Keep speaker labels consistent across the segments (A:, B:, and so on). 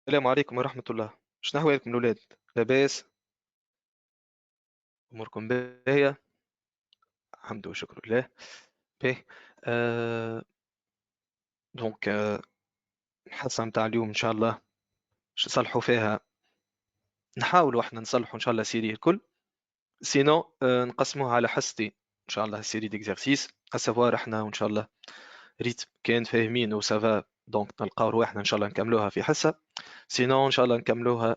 A: السلام عليكم ورحمة الله. شنو أحوالكم الأولاد؟ لاباس؟ أموركم باهية؟ الحمد والشكر لله. باهي. آه... دونك الحصة متاع اليوم إن شاء الله باش نصلحوا فيها، نحاولوا احنا نصلحوا إن شاء الله سيري الكل. سينو نقسموها على حصتين إن شاء الله، سيري ديكزارسيس أسافوار احنا وإن شاء الله ريتم كان فاهمين وسافا، دونك نلقاو رواحنا إن شاء الله نكملوها في حصة. سينو إن شاء الله نكملوها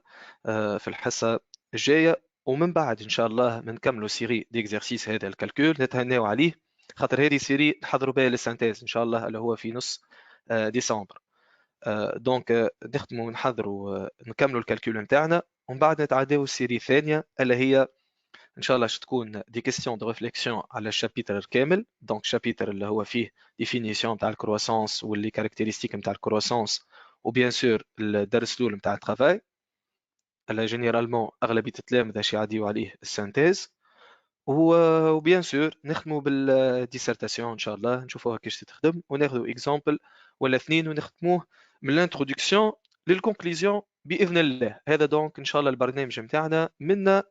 A: في الحصة الجاية، ومن بعد إن شاء الله نكملوا سيري ديكزارسيس هذا الكالكول نتهناو عليه، خاطر هذه سيري نحضروا بها للسانتيز إن شاء الله اللي هو في نص ديسمبر. دونك نخدموا نحضروا نكملوا الكالكول نتاعنا، ومن بعد نتعداو السيري الثانية اللي هي ان شاء الله تكون دي كيستيون دو ريفليكسيون على الشابيتر الكامل. دونك شابيتر اللي هو فيه ديفينيسيون تاع الكرواسونس واللي كاركتيرستيك نتاع الكرواسونس، وبيان سور الدرس الاول نتاع الترافاي اللي جينيرالمون اغلبيه التلامذه باش يعديو عليه السانتيز. وبيان سور نخدموا بالديسرتاسيون ان شاء الله نشوفوها كيفاش تخدم، وناخذوا اكزامبل ولا اثنين ونخدموه من الانترودكسيون للكونكلوزيون باذن الله. هذا دونك ان شاء الله البرنامج نتاعنا منا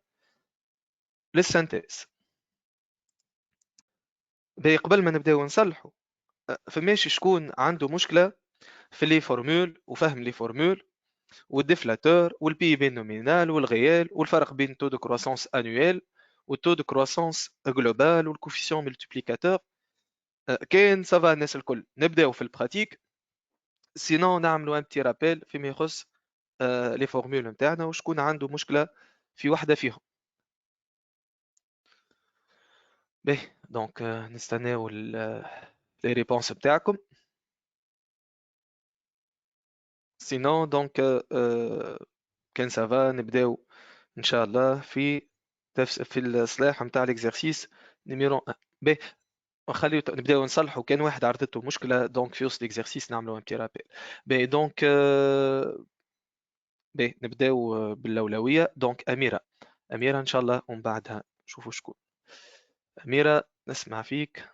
A: للسانتيز. باهي قبل ما نبداو نصلحوا، فماشي شكون عنده مشكلة في لي فورمول وفهم لي فورمول والديفلاتور والبي بي نومينال والغيال والفرق بين تو دو كرواسونس انويل والتو دو كرواسونس جلوبال والكوفيسيون ملتيبليكاتور؟ كاين سافا الناس الكل نبداو في البراتيك، سينون نعملوا ان بتي رابيل فيما يخص لي فورمول نتاعنا وشكون عنده مشكلة في واحدة فيهم. باهي دونك نستناو لي ريبونس بتاعكم. سينون دونك كان سافا نبداو ان شاء الله في في الصلاح نتاع الاكزرسيس نيميرو 1. باهي نخليو نبداو نصلحوا، كان واحد عرضته مشكله دونك في وسط الاكزرسيس نعملوا ان بتي رابيل. باهي دونك باهي نبداو بالاولويه. دونك اميره ان شاء الله، ومن بعدها نشوفوا شكون. اميره نسمع فيك،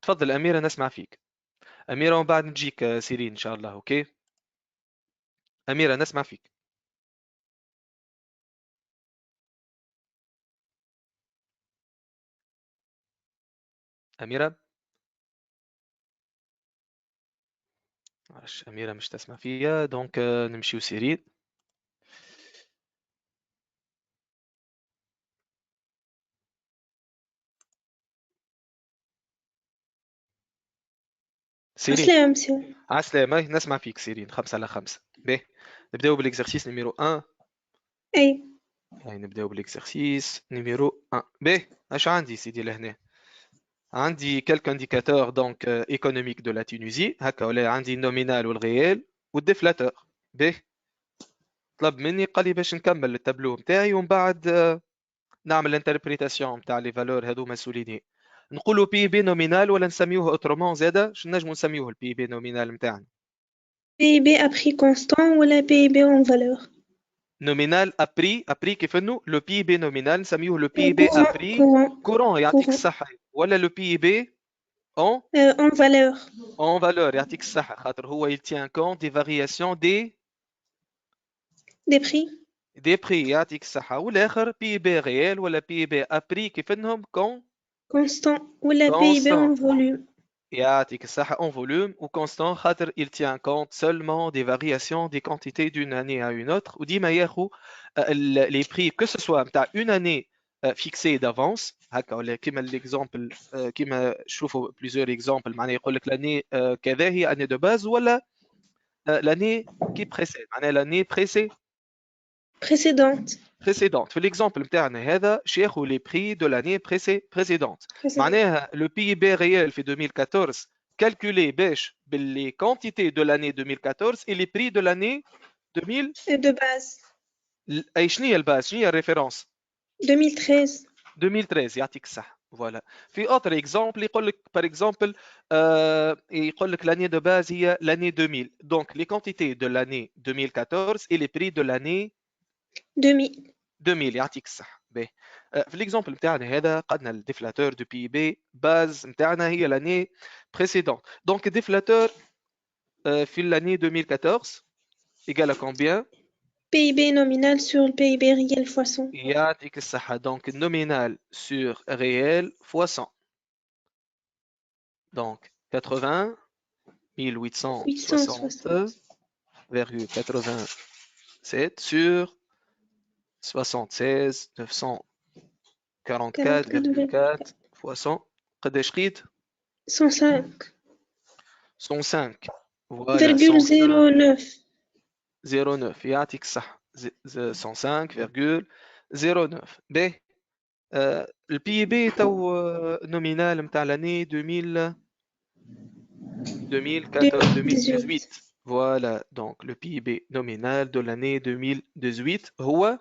A: تفضل اميره نسمع فيك. اميره ومن بعد نجيك سيرين ان شاء الله. اوكي اميره نسمع فيك. اميره معلش اميره مش تسمع فيا، دونك نمشيو سيرين. سيرين
B: عسلامة مسيو.
A: عسلامة، نسمع فيك سيرين. 5 على 5. باهي نبداو بالاكزرسيس نيميرو 1.
B: أي
A: يعني نبداو بالاكزرسيس نيميرو 1. باهي اش عندي سيدي لهنا؟ عندي كالك انديكاتور دونك ايكونوميك دو لا تونيزي هكا، ولا عندي النومينال والغيال والديفلاتور. باهي طلب مني قال لي باش نكمل التابلو نتاعي ومن بعد نعمل الانتربريتاسيون نتاع لي فالور هذوما مسؤولين. نقولوا بي بي نومينال ولا نسميوه اوترومون زاده؟ شنو نجمو نسميوه البي بي نومينال نتاعنا؟
B: PIB à prix constant ولا PIB en valeur
A: نومينال ابري كيف انه لو بي بي نومينال نسميوه لو بي بي
B: courant
A: ابري
B: courant
A: كورون يعطيك
B: courant
A: الصحة، ولا لو بي بي اون
B: en valeur
A: اون فالور يعطيك الصحة، خاطر هو il tient compte des variations
B: des prix
A: des prix يعطيك الصحة. والاخر بي بي ريال ولا بي بي ابري كيف انهم
B: constant ولا PIB
A: constant
B: en volume
A: يعطيك الصحة en volume ou constant، خاطر il tient compte seulement des variations des quantités d'une année à une autre. وديما ياخو les prix que ce soit نتاع une année fixée d'avance هكا، ولا كيما l'exemple كيما تشوفوا plusieurs exemples معناها يقول لك l'année كذا هي année de base، ولا l'année qui précède معناها l'année
B: précédente
A: précédente. في l'exemple نتاعنا هذا باش ياخو les prix de l'année précédente. معناها le PIB réel في 2014 calculé باش باللي quantités de l'année 2014 et les prix de l'année 2000.
B: de base
A: اي شنو هي الباز، شنو هي الريفيرونس؟
B: 2013
A: 2013 يعطيك الصح. فوالا في اوتر اكزامبل يقول لك بار اكزامبل يقول لك لاني دو باز هي لاني 2000، دونك لي كونتيتي دو لاني 2014 et les prix de l'année
B: 2000
A: 2000 يعطيك الصح. باهي في ليكزامبل نتاعنا هذا قدنا الديفلاتور دو بي بي باز نتاعنا هي لاني بريسيدون. دونك الديفلاتور في لاني 2014 égale à combien?
B: PIB nominal sur le PIB réel fois 100.
A: يعطيك الصحة. Donc, nominal sur réel fois 100. Donc, 80,
B: 860.
A: 1860,87 sur 76, 944,4
B: 44,4.
A: fois 100. قداش قيد؟
B: 105.
A: 105. Voilà,
B: Virgule
A: 105.
B: 09.
A: 09 يعطيك الصحة 105,09 ب البي اي بي تو نومينال نتاع لاني
B: 2018.
A: 2018 فوالا دونك لو بي اي بي نومينال دو لاني 2018 هو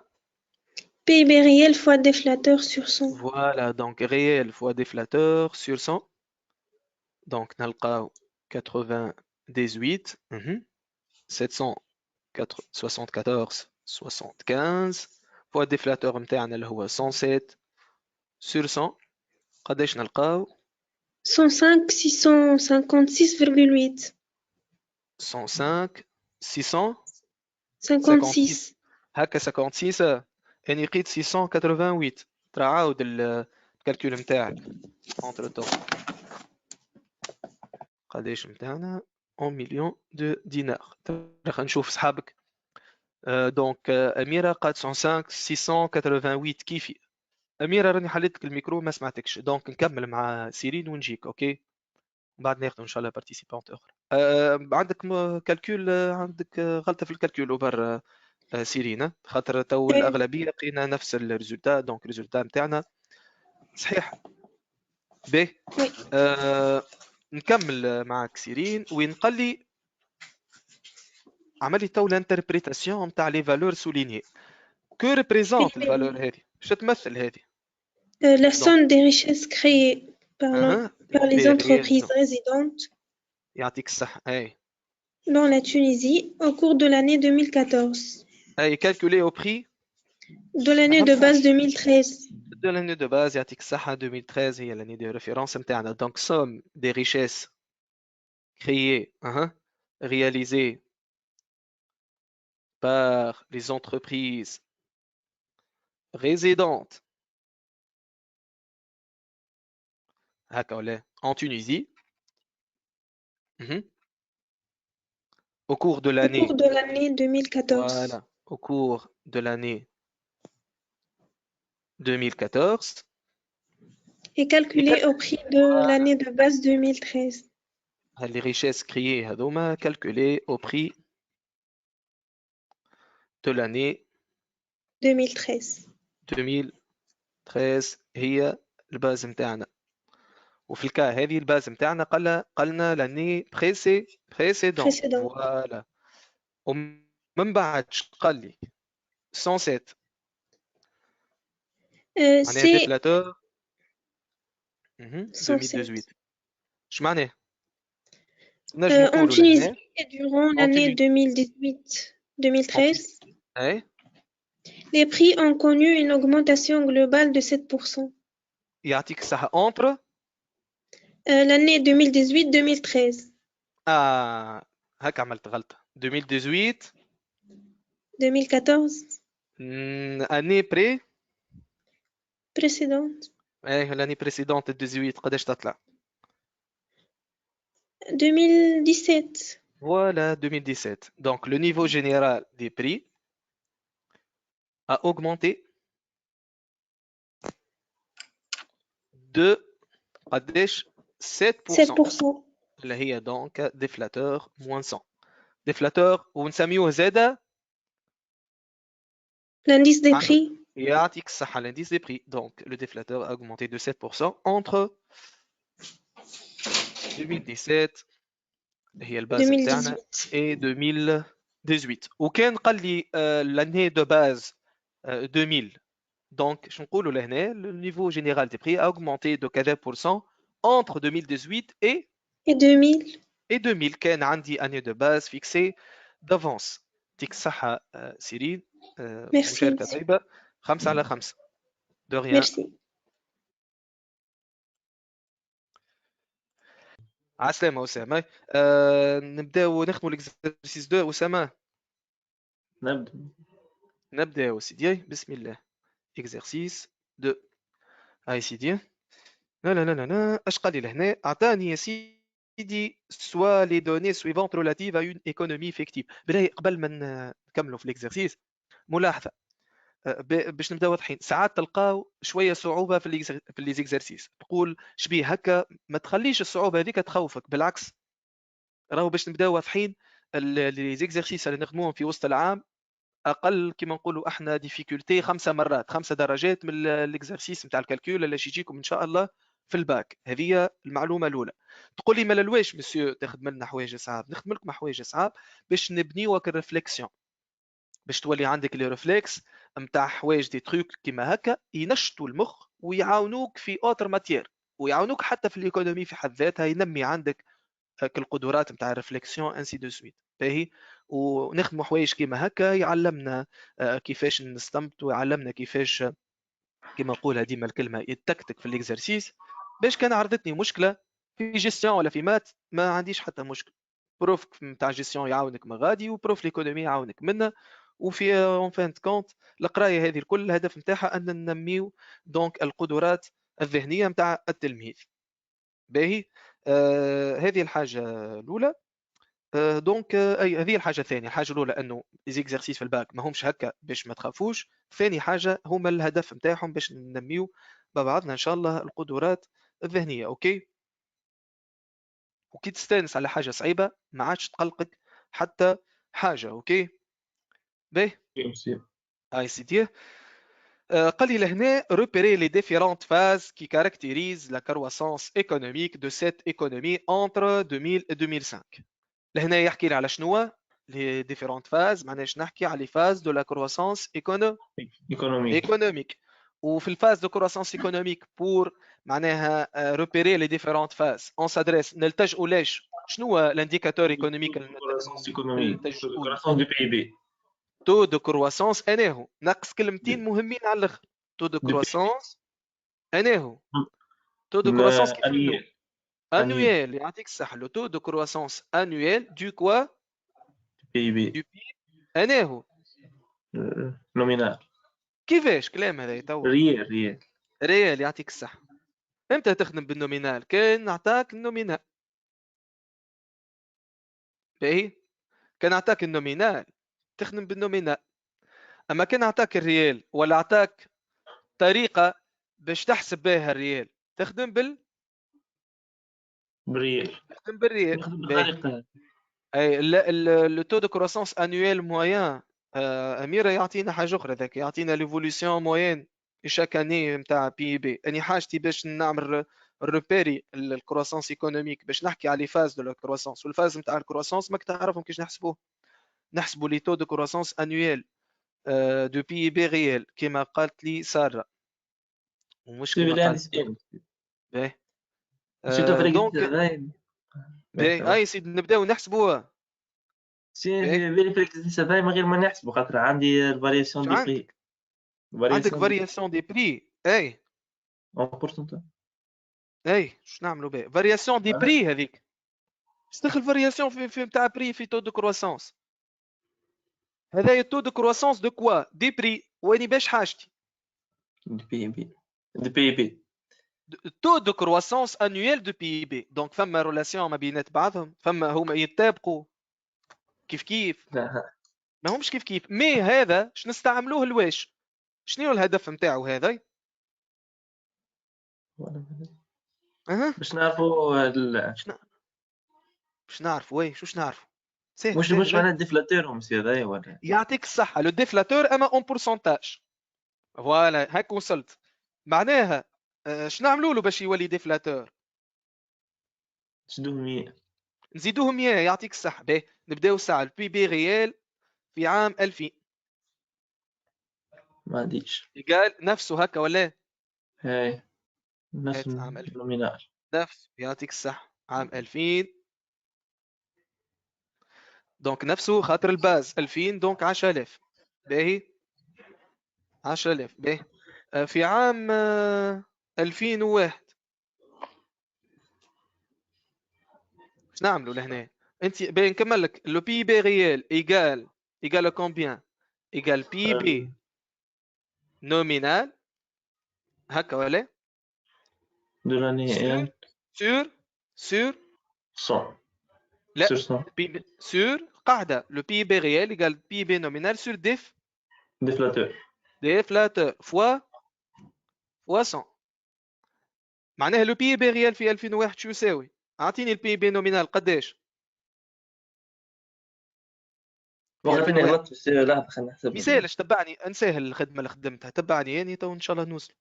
B: PIB réel fois déflateur sur 100.
A: فوالا دونك réel fois déflateur sur 100 دونك نلقاو 98 774 75 fois déflateur نتاعنا اللي هو 107 sur 100 قداش نلقاو
B: 105 656,8.
A: 105 656
B: 56.
A: هكا 56 اني لقيت 688 ترى عاود الكالكول نتاعك entre temps قداش نتاعنا 1 مليون دو دينار خلينا نشوف صحابك دونك أميرة قالت 105 688 كيفي أميرة راني حليت لك الميكرو ما سمعتكش دونك نكمل مع سيرين ونجيك أوكي بعد ناخذ إن شاء الله بارتيسيبانت أخرى عندك كالكول عندك غلطة في الكالكول وبر سيرين خاطر تو
B: إيه.
A: الأغلبية لقينا نفس الريزولتا دونك الريزولتا نتاعنا صحيح به
B: Oui.
A: نكمل معك سيرين وين قال لي عمل لي تو الانتربريتاسيون نتاع لي فالور سولينيي كو ريبريزونت الفالور هذه شو تمثل هذه
B: La
A: دونك
B: somme des richesses créées
A: اها
B: par les
A: بي ريال
B: entreprises résidentes
A: يعطيك الصحة اي
B: dans la Tunisie au cours de l'année 2014,
A: اي calculé au prix
B: de l'année
A: ما
B: de base
A: فهمتكش
B: 2013.
A: de l'année de base يعطيك الصحة 2013 هي l'année de référence نتاعنا donc somme des richesses créées réalisées par les entreprises résidentes هكا ولا en Tunisie mhm, au cours de
B: Au cours
A: l'année
B: de l'année 2014
A: voilà au cours de l'année 2014
B: est
A: et
B: calculée au prix de
A: voilà
B: l'année de base 2013.
A: les richesses créées هذوما calculées au prix de l'année
B: 2013.
A: 2013 هي الباز نتاعنا وفي الكا هذه الباز نتاعنا قالنا لاني بريسيدون
B: Précédent.
A: فوالا ومن بعد قال لي 107 معناها
B: C'est
A: ديفلاتور 2018
B: 107.
A: اش معناه نجم
B: En
A: نقولوا
B: Tunisie,
A: لهنا
B: et durant
A: en
B: l'année
A: Tunisie en Tunisie
B: 2018-2013,
A: اي
B: les prix ont connu une augmentation globale de 7%.
A: يعطيك الصحة entre
B: L'année 2018-2013.
A: هكا عملت غلطة 2018
B: 2014,
A: année بري
B: précédente.
A: ايه l'année précédente 18 قداش تطلع
B: 2017.
A: Voilà, 2017. Donc, le niveau général des prix a augmenté de قداش 7%.
B: 7%.
A: اللي هي donc déflateur moins 100. déflateur ونسميوه زادة
B: L'indice des
A: عنده
B: prix.
A: يعطيك الصحة l'indice des prix. Donc, le déflateur a augmenté de 7% entre 2017 هي الباز نتاعنا
B: 2018.
A: et 2018 وكان قال لي l'année de base 2000 Donc, je نقولوا لهنا le niveau général des prix a augmenté de 4% entre 2018
B: Et 2000.
A: et 2000 كان عندي année de base fixée d'avance يعطيك الصحة سيرين
B: Merci,
A: مشاركة
B: monsieur.
A: طيبة 5/5 de rien
B: Merci.
A: عسلامة أسامة نبداو نخدموا l'exercice 2 أسامة نبداو سيدي بسم الله. اكزرسيس 2. هاي سيدي. لا لا لا لا لا، اش قال لي لهنا؟ اعطاني يا سيدي سوا لي دوني سويفونت ريلاتيف ا اون ايكونومي فيكتيف. بلاي قبل ما نكملوا في الاكزرسيس ملاحظه باش نبداو واضحين. ساعات تلقاو شويه صعوبه في ليزيكزارسيس، تقول شبيه هكا، ما تخليش الصعوبه هذيك تخوفك، بالعكس راهو باش نبداو واضحين. ليزيكزارسيس اللي نخدموهم في وسط العام اقل كما نقولوا احنا ديفيكولتي 5 مرات 5 درجات من الاكزرسيس نتاع الكالكول اللي يجيكم ان شاء الله في الباك. هذه هي المعلومه الاولى. تقول لي ما لواش مسيو تخدم لنا حوايج صعاب؟ نخدم لكم حوايج صعاب باش نبنيوك الريفليكسيون، باش تولي عندك لي ريفلكس نتاع حوايج دي تروك كيما هكا ينشطوا المخ ويعاونوك في اوتر ماتير، ويعاونوك حتى في الايكونومي في حد ذاتها، ينمي عندك القدرات نتاع الريفليكسيون انسي دو سويت. باهي، ونخدموا حوايج كيما هكا يعلمنا كيفاش نستنبطوا، ويعلمنا كيفاش كيما نقولها ديما الكلمه يتكتك في الاكزرسيس، باش كان عرضتني مشكله في جيستيون ولا في مات ما عنديش حتى مشكل. بروف نتاع جيستيون يعاونك من غادي، وبروف ليكونومي يعاونك منه. وفي اون فان كونت القرايه هذه الكل الهدف نتاعها ان ننميو دونك القدرات الذهنيه نتاع التلميذ. باهي، هذه الحاجه الاولى. دونك اي هذه الحاجه الثانيه. الحاجه الاولى انه زيكزارسيس في الباك ما همش هكا باش ما تخافوش. ثاني حاجه هما الهدف نتاعهم باش ننميو ببعضنا ان شاء الله القدرات الذهنيه. اوكي، وكي تستانس على حاجه صعيبه ما عادش تقلقك حتى حاجه. اوكي باهي. اي سي دي. قال لي لهنا repérer les différentes phases qui caractérisent la croissance économique de cette économie entre 2000 et 2005. لهنا يحكي لي على شنو لي ديفيرونت فاز، معناش نحكي على لي فاز دو لا كرواسونس ايكونوميك. وفي الفاز دو كرواسونس ايكونوميك بور معناها روبيري لي ديفيرونت فاز اون سادريس نلتجئوا ليش؟ شنو الانديكاتور ايكونوميك اللي نلتجئوا له؟
C: croissance du PIB.
A: تو دو كرواسونس اناهو ناقص كلمتين مهمين على الاخر. تو دو
C: Du PIB.
A: كرواسونس اناهو. تو دو كرواسونس كيف منو؟
C: Annuel.
A: انويل. يعطيك الصحه. لو تو دو كرواسونس انويل دو كوا؟
C: PIB.
A: دو بي. اناهو
C: Nominal.
A: كيفاش كلام هذا توا؟
C: ريال.
A: ريال. يعطيك الصحة. امتى تخدم بالنومينال؟ كان نعطاك النومينال. باهي، كان نعطاك النومينال تخدم بالنومينال. اما كان نعطاك الريال ولا عطاك طريقة باش تحسب بها الريال تخدم
C: بريال.
A: تخدم بالريال.
C: نخدم
A: باهي.
C: بالطريقة.
A: اي لو تو دو كروسونس انويل مويان. اميره يعطينا حاجه اخرى، ذاك يعطينا ليفولوسيون موين شاك اني نتاع بي بي. اني حاجتي باش نعمل ريبيري الكروسونس ايكونوميك باش نحكي على لي فاز دو لا كروسونس، والفاز نتاع الكروسونس ماك تعرفهم كيفاش نحسبوه. نحسبوا لي تو دو كروسونس انويل دو بي بي ريال كما قالت لي ساره، ومش
C: سيب
A: كما
C: اللي عندي
A: قالت.
C: سؤال.
A: باهي.
C: سي تفرق
A: دونك
C: باين.
A: باهي اي سيدي نبداو نحسبوها.
C: سي
A: باهي.
C: فيريفيك باين من غير ما نحسبه خاطر عندي
A: شو
C: الفارياسيون دي بري.
A: عندك؟ عندك فارياسيون دي بري. اي
C: اون بورسنتاج.
A: اي شو نعملوا بها؟ فارياسيون دي بري هذيك. اش دخل فارياسيون في نتاع بري في تو دو كرواسونس؟ هذايا تو دو كرواسونس دو كوا؟ دي بري. واني باش حاجتي
C: دي بي بي.
A: تو دو كرواسونس انويل دو بي بي. دونك فما ريلاسيون ما بينات بعضهم، فما هما يتطابقوا كيف كيف.
C: لا
A: ما همش كيف كيف. مي هذا باش نستعملوه لواش؟ شنو الهدف نتاعو هذا؟ اها
C: باش نعرفوا
A: شنو باش نعرفوا؟ وي شو نعرفوا؟ سهل
C: مش
A: سهل.
C: معناتها ديفلاتور هم سي هذايا ولا
A: يعطيك الصحة. لو ديفلاتور اما اون بورسونتاج. فوالا هاك وصلت. معناها شنو نعملوا له باش يولي ديفلاتور؟
C: شدوه 100.
A: نزيدوه 100. يعطيك الصحة. باهي نبداو الساعة البي بي ريال في عام 2000
C: ما عنديش.
A: قال نفسه هكا ولا؟
C: هاي نفس
A: هات عام 2000
C: النومينال.
A: نفس. يعطيك الصحة. عام 2000 دونك نفسه خاطر الباز 2000 دونك 10000. باهي 10000. باهي في عام 2001 اش نعملوا لهنا؟ انت باهي نكمل لك. لو بي بي ريال ايغال كومبيان؟ égale PIB nominal هكا ولا
C: de l'année
A: sur
C: N
A: sur
C: 100
A: لا
C: sur 100
A: PIB sur قاعدة le PIB réel égale PIB nominal sur
C: déflateur.
A: déflateur fois 100 معناها لو بي بي ريال في 2001 شو يساوي؟ اعطيني البي بي نومينال قداش؟ في
C: وقتني
A: 2001
C: غلطت بس لحظة خلينا نحسب
A: مثالش تبعني انساها الخدمه اللي خدمتها تبعني يعني تو ان شاء الله نوصل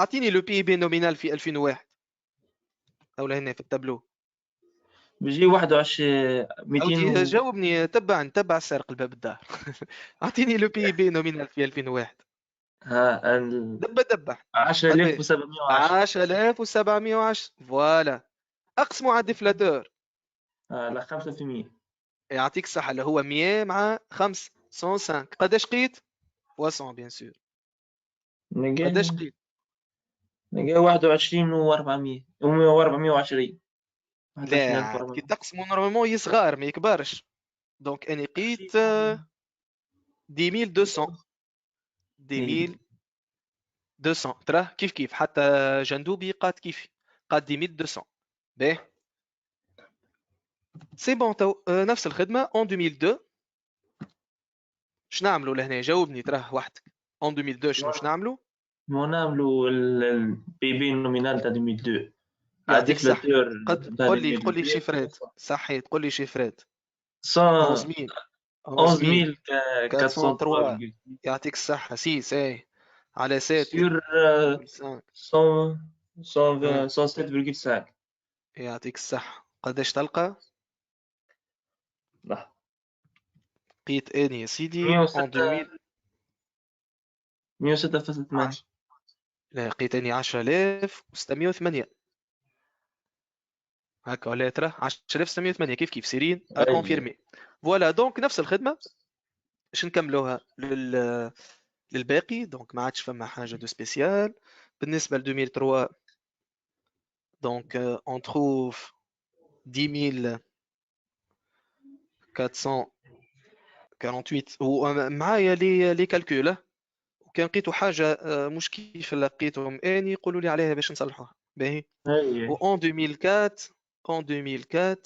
A: اعطيني لو بي بي نومينال في 2001 او هنا في التابلو
C: بيجي 21
A: عاودي
C: 200
A: جاوبني تبع السارق الباب الدار اعطيني لو بي بي نومينال في 2001
C: ها
A: دبح قداش
C: 10710
A: 10710 فوالا اقسموا على الديفلاتور
C: لا 5%.
A: يعطيك الصحة اللي هو 100 مع 5 105 قداش قيت؟ 100 بيان سور قداش قيت؟
C: نلقى 21 و400 و420
A: لا كي
C: 21400.
A: تقسموا نورمالمون يصغر ما يكبرش دونك اني قيت 10200 10200 تراه كيف حتى جندوبي قاد كيفي قاد 10200 باهي سي بون تو نفس الخدمة اون 2002 شنو نعملوا لهنا جاوبني تراه وحدك اون 2002 شنو نعملوا
C: نعملوا البي بي نومينال تاع 2002 على
A: يعطيك الصحة
C: ديفلاتور تاع
A: قول لي
C: 2002
A: شيفرات صحيت قول لي شيفرات
C: 100
A: 11000
C: 11403
A: 11403 يعطيك الصحة 6 اي على 7
C: sur
A: 5
C: 100 120 107,5.
A: يعطيك الصحة قداش تلقى؟
C: لحظة
A: لقيت اني يا سيدي
C: 106 106.8.
A: لا لقيت اني 10608 هكا ولا ترى 10608 كيف سيرين كونفيرمي فوالا دونك نفس الخدمة باش نكملوها للباقي دونك ما عادش فما حاجة دو سبيسيال بالنسبة ل 2003 دونك اون تروف 10448 ومعايا لي كالكول وكان لقيتو حاجة مش كيف لقيتهم اني قولوا لي عليها باش نصلحوها باهي و en 2004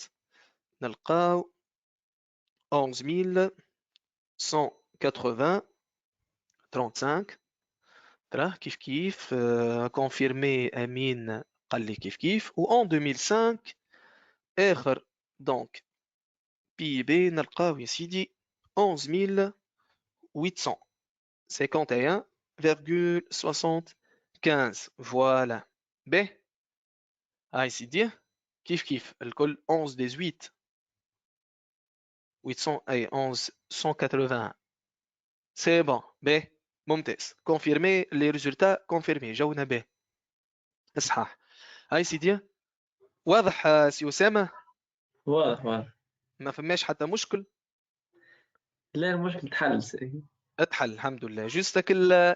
A: نلقاو 11180 35 تراه كيف كونفيرمي امين قال لي كيف و en 2005 اخر دونك بي بي نلقاو يا سيدي 11851,75 فوالا به هاي سيدي كيف الكل 11 18 800 اي 1180 سي بون به ممتاز كونفيرمي لي ريزولتا كونفيرمي جاونا به اصحاح هاي سيدي واضح سي اسامه
C: واضح
A: ما فماش حتى مشكل
C: لا المشكل تحل
A: اتحل الحمد لله جوستك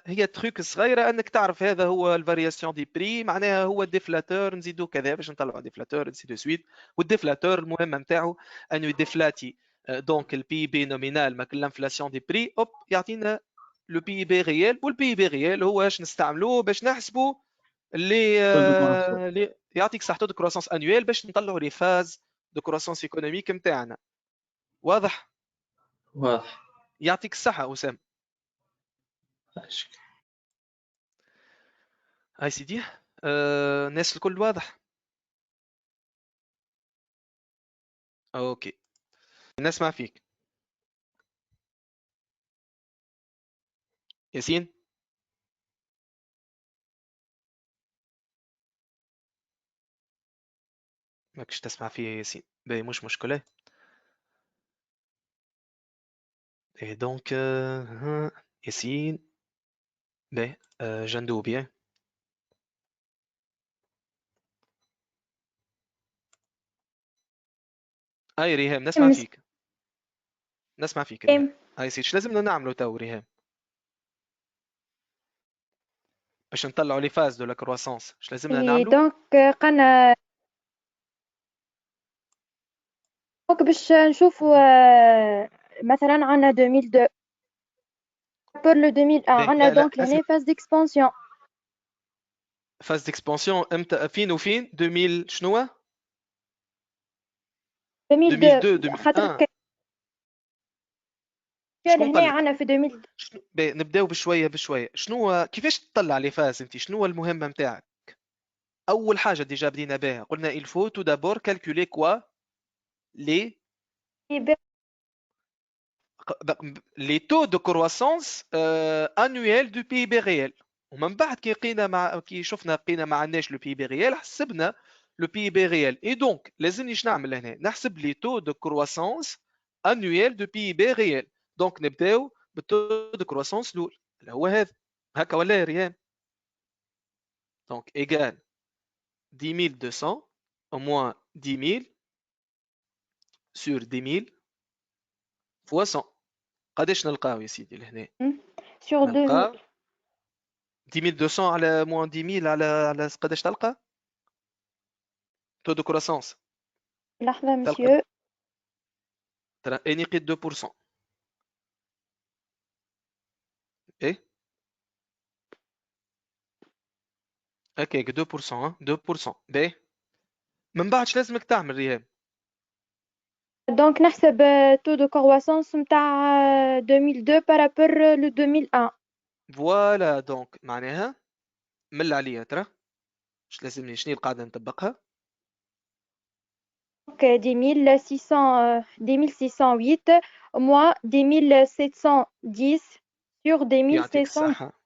A: هي تخيك صغيره انك تعرف هذا هو الفارياسيون دي بري معناها هو الديفلاتور نزيدو كذا باش نطلعوا ديفلاتور نسي دو سويت والديفلاتور المهمه نتاعو انه يديفلاتي دونك البي بي نومينال ما الانفلاسيون دي بري اوب يعطينا لو بي بي ريال والبي بي ريال هو اش نستعملوه باش نحسبوا اللي يعطيك صحته دو كروسونس انويل باش نطلعوا لي فاز دو كروسونس ايكونوميك نتاعنا واضح يعطيك الصحه اسامه هاي سيدي الناس الكل واضح اوكي نسمع فيك ياسين ماكش تسمع فيه يا ياسين باهي مش مشكلة اي دونك ياسين باهي جندوبي هاي ريهام نسمع فيك ريهام هاي سيدي لازمنا نعملو تو ريهام باش نطلعوا لي فاز دو لا كرواسونس اش لازمنا نعملو
D: دونك قنا دونك باش نشوفوا مثلا عندنا 2002 بارابور لو 2001 عندنا
A: لا
D: دونك لهنا فاز ديكسبانسيون.
A: فاز ديكسبانسيون امتى فين وفين 2000 شنو
D: 2002
A: 2002
D: خاطر
A: 2001 شكون قال
D: لهنا
A: لك
D: عندنا في 2000
A: نبداو بشويه بشويه شنو كيفاش تطلع لي فاز انت شنو المهمه نتاعك اول حاجه ديجا بدينا بها قلنا il faut tout d'abord calculer quoi les les taux de croissance annuels du PIB réel ومن بعد كي شفنا لقينا ما عندناش لو PIB réel حسبنا le PIB réel et donc لازمني اش نعمل هنا نحسب les taux de croissance annuels du PIB réel donc نبداو بالتو de croissance الاول اللي هو هذا هكا ولا يا ريان donc égal 10200 au moins 10000 sur 10000 fois 100 قداش نلقاو يا سيدي لهنا
D: sur 2000
A: نلقى 10200 على moins 10000 على قداش تلقى taux de croissance
D: لحظة
A: تلقى
D: مسيو
A: ترى اني قيد 2% ايه هكاك 2% 2% باهي من بعد اش لازمك تعمل ريهام
D: دونك نحسب تو دو كرواسونس نتاع 2002 بارابور لو 2001.
A: فوالا دونك معناها مل عليا ترى اش لازمني شنو القاعده نطبقها
D: Donc 10608 moins 10710 sur
A: يعطيك
D: 2600.
A: الصحه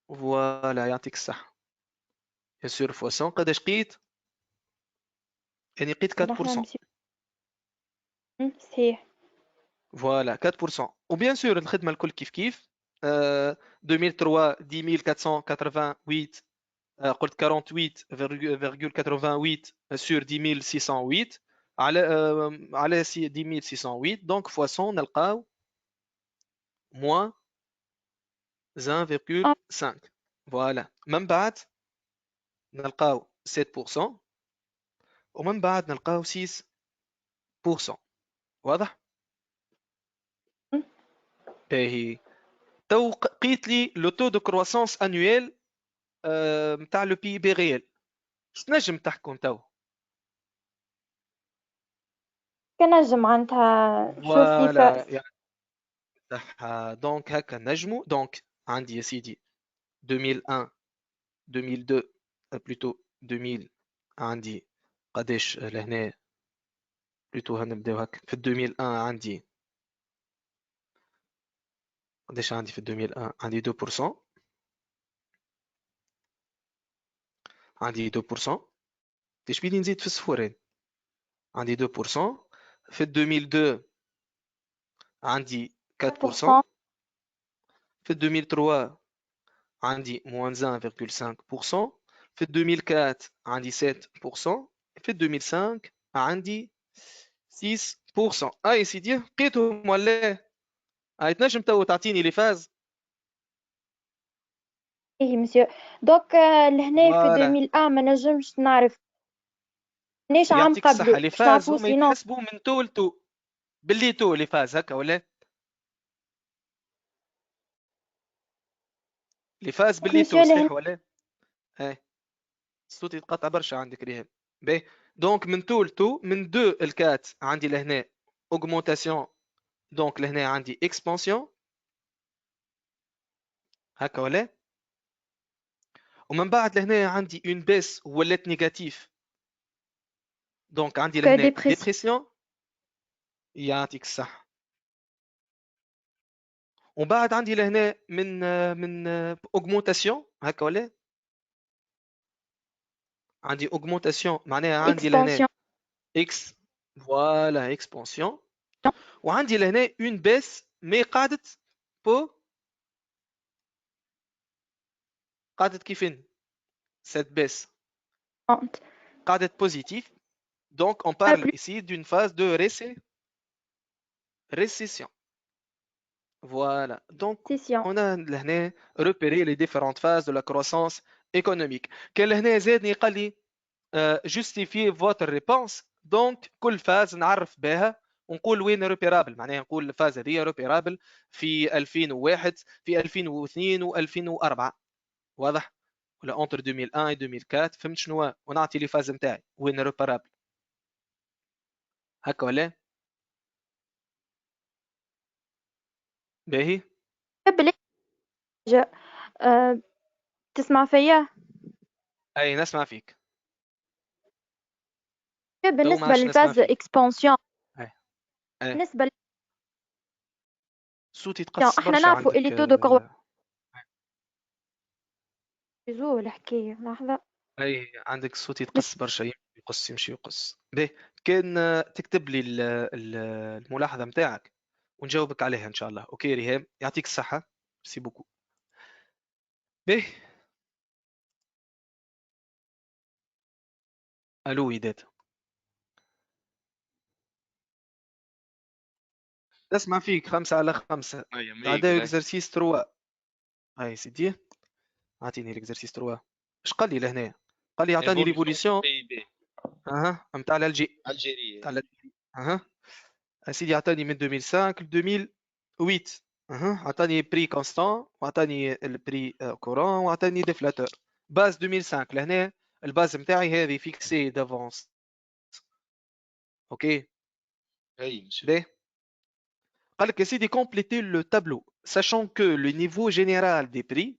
A: فوالا يعطيك الصحه يا سور فوا 100 قداش قيت اني قيت 4%
D: صحيح.
A: فوالا 4% وبيان سور الخدمه الكل كيف كيف 2003 10488 قلت 48,88 sur 10608 على 10608 donc fois 100 نلقاو moins 1,5 فوالا من بعد نلقاو 7% ومن بعد نلقاو 6% واضح باهي تو قيت لي لو تو دو كرواسونس انويل نتاع لو بي بي ريال اش تنجم تحكم تو
D: كنجم معناتها نشوف لي
A: فوالا
D: فاس.
A: يعني صح دونك هكا نجمو دونك عندي يا سيدي 2001 2002 بلوتو 2000 عندي قداش لهنا بلوتو هنبداو هكا في 2001 عندي قداش عندي في 2001 عندي 2% عندي 2% ايش بيدي نزيد في الصفورين عندي 2% في 2002 عندي 4% في 2003 عندي moins 1,5% في 2004 عندي 7% في 2005 عندي 6%. اي سيدي لقيتهم ولا هاي تنجم تو تعطيني لي فاز
D: ايه مسيو دونك لهنا في
A: فوالا
D: 2001 ما نجمش نعرف ليش عام
A: يعطيك الصحة
D: قبله
A: لي
D: باش
A: فاز
D: نعرفو
A: هما
D: سينو.
A: يتحسبوا من تو لتو باللي تو لي فاز هكا ولا لي فاز باللي تو
D: مسيو لهنا
A: صحيح ولا اي الصوت يتقطع برشا عندك ريهام باهي دونك من تو لتو من 2 ل 4 عندي لهنا augmentation دونك لهنا عندي expansion هكا ولا ومن بعد لهنا عندي اون بيس ولات نيجاتيف دونك عندي لهنا
D: ديبريسيون.
A: ديبريسيون يعطيك الصح ومن بعد عندي لهنا من اوغمونتاسيون هكا ولا عندي اوغمونتاسيون معناها عندي لهنا
D: اكسبانسيون.
A: اكس فوالا اكسبانسيون وعندي لهنا اون بيس مي قعدت قعدت كيفين cette baisse قعدت positif donc on parle ici d'une phase de récession voilà donc on a لهنا repéré les différentes phases de la croissance économique كان لهنا زادني قال لي justifier votre réponse donc كل phase نعرف بها ونقول وين ريبيرابل، معناها نقول الفاز هذه ريبيرابل في 2001 في 2002 و2004. واضح ولا اونتر 2001 و 2004 فهمت شنو، ونعطي لي فاز نتاعي وين ريبيرابل هكا ولا باهي.
D: بلي تسمع فيا؟
A: اي نسمع فيك. تو ما
D: بالنسبة
A: عادش نسمع
D: للفاز
A: فيك.
D: اكسبانسيون،
A: اي اي
D: بالنسبة
A: صوتي تقص
D: احنا
A: برشا
D: نعرفوا اللي
A: عندك.
D: تو دو كروزو الحكاية لحظة.
A: اي عندك صوتي يتقص برشا، يقص يمشي يقص. باهي كان تكتب لي الملاحظة متاعك ونجاوبك عليها ان شاء الله. اوكي ريهام يعطيك الصحة. سي بوكو. باهي الو وداد نسمع فيك. 5/5 عداو اكزرسيس 3. هاي سيدي اعطيني الاكزرسيس 3. اش قال لي لهنا؟ قال لي اعطاني ليفوليسيون اها نتاع الجي
E: الجيريا.
A: اها سيدي عطاني من 2005 ل 2008. اها عطاني بري كونستان وعطاني البري كورون وعطاني ديفلاتور. باز 2005 لهنا الباز نتاعي هذه فيكسي دافونس. اوكي
E: اي مسيو.
A: باهي قال لك يا سيدي compléter le tableau sachant que le niveau général des prix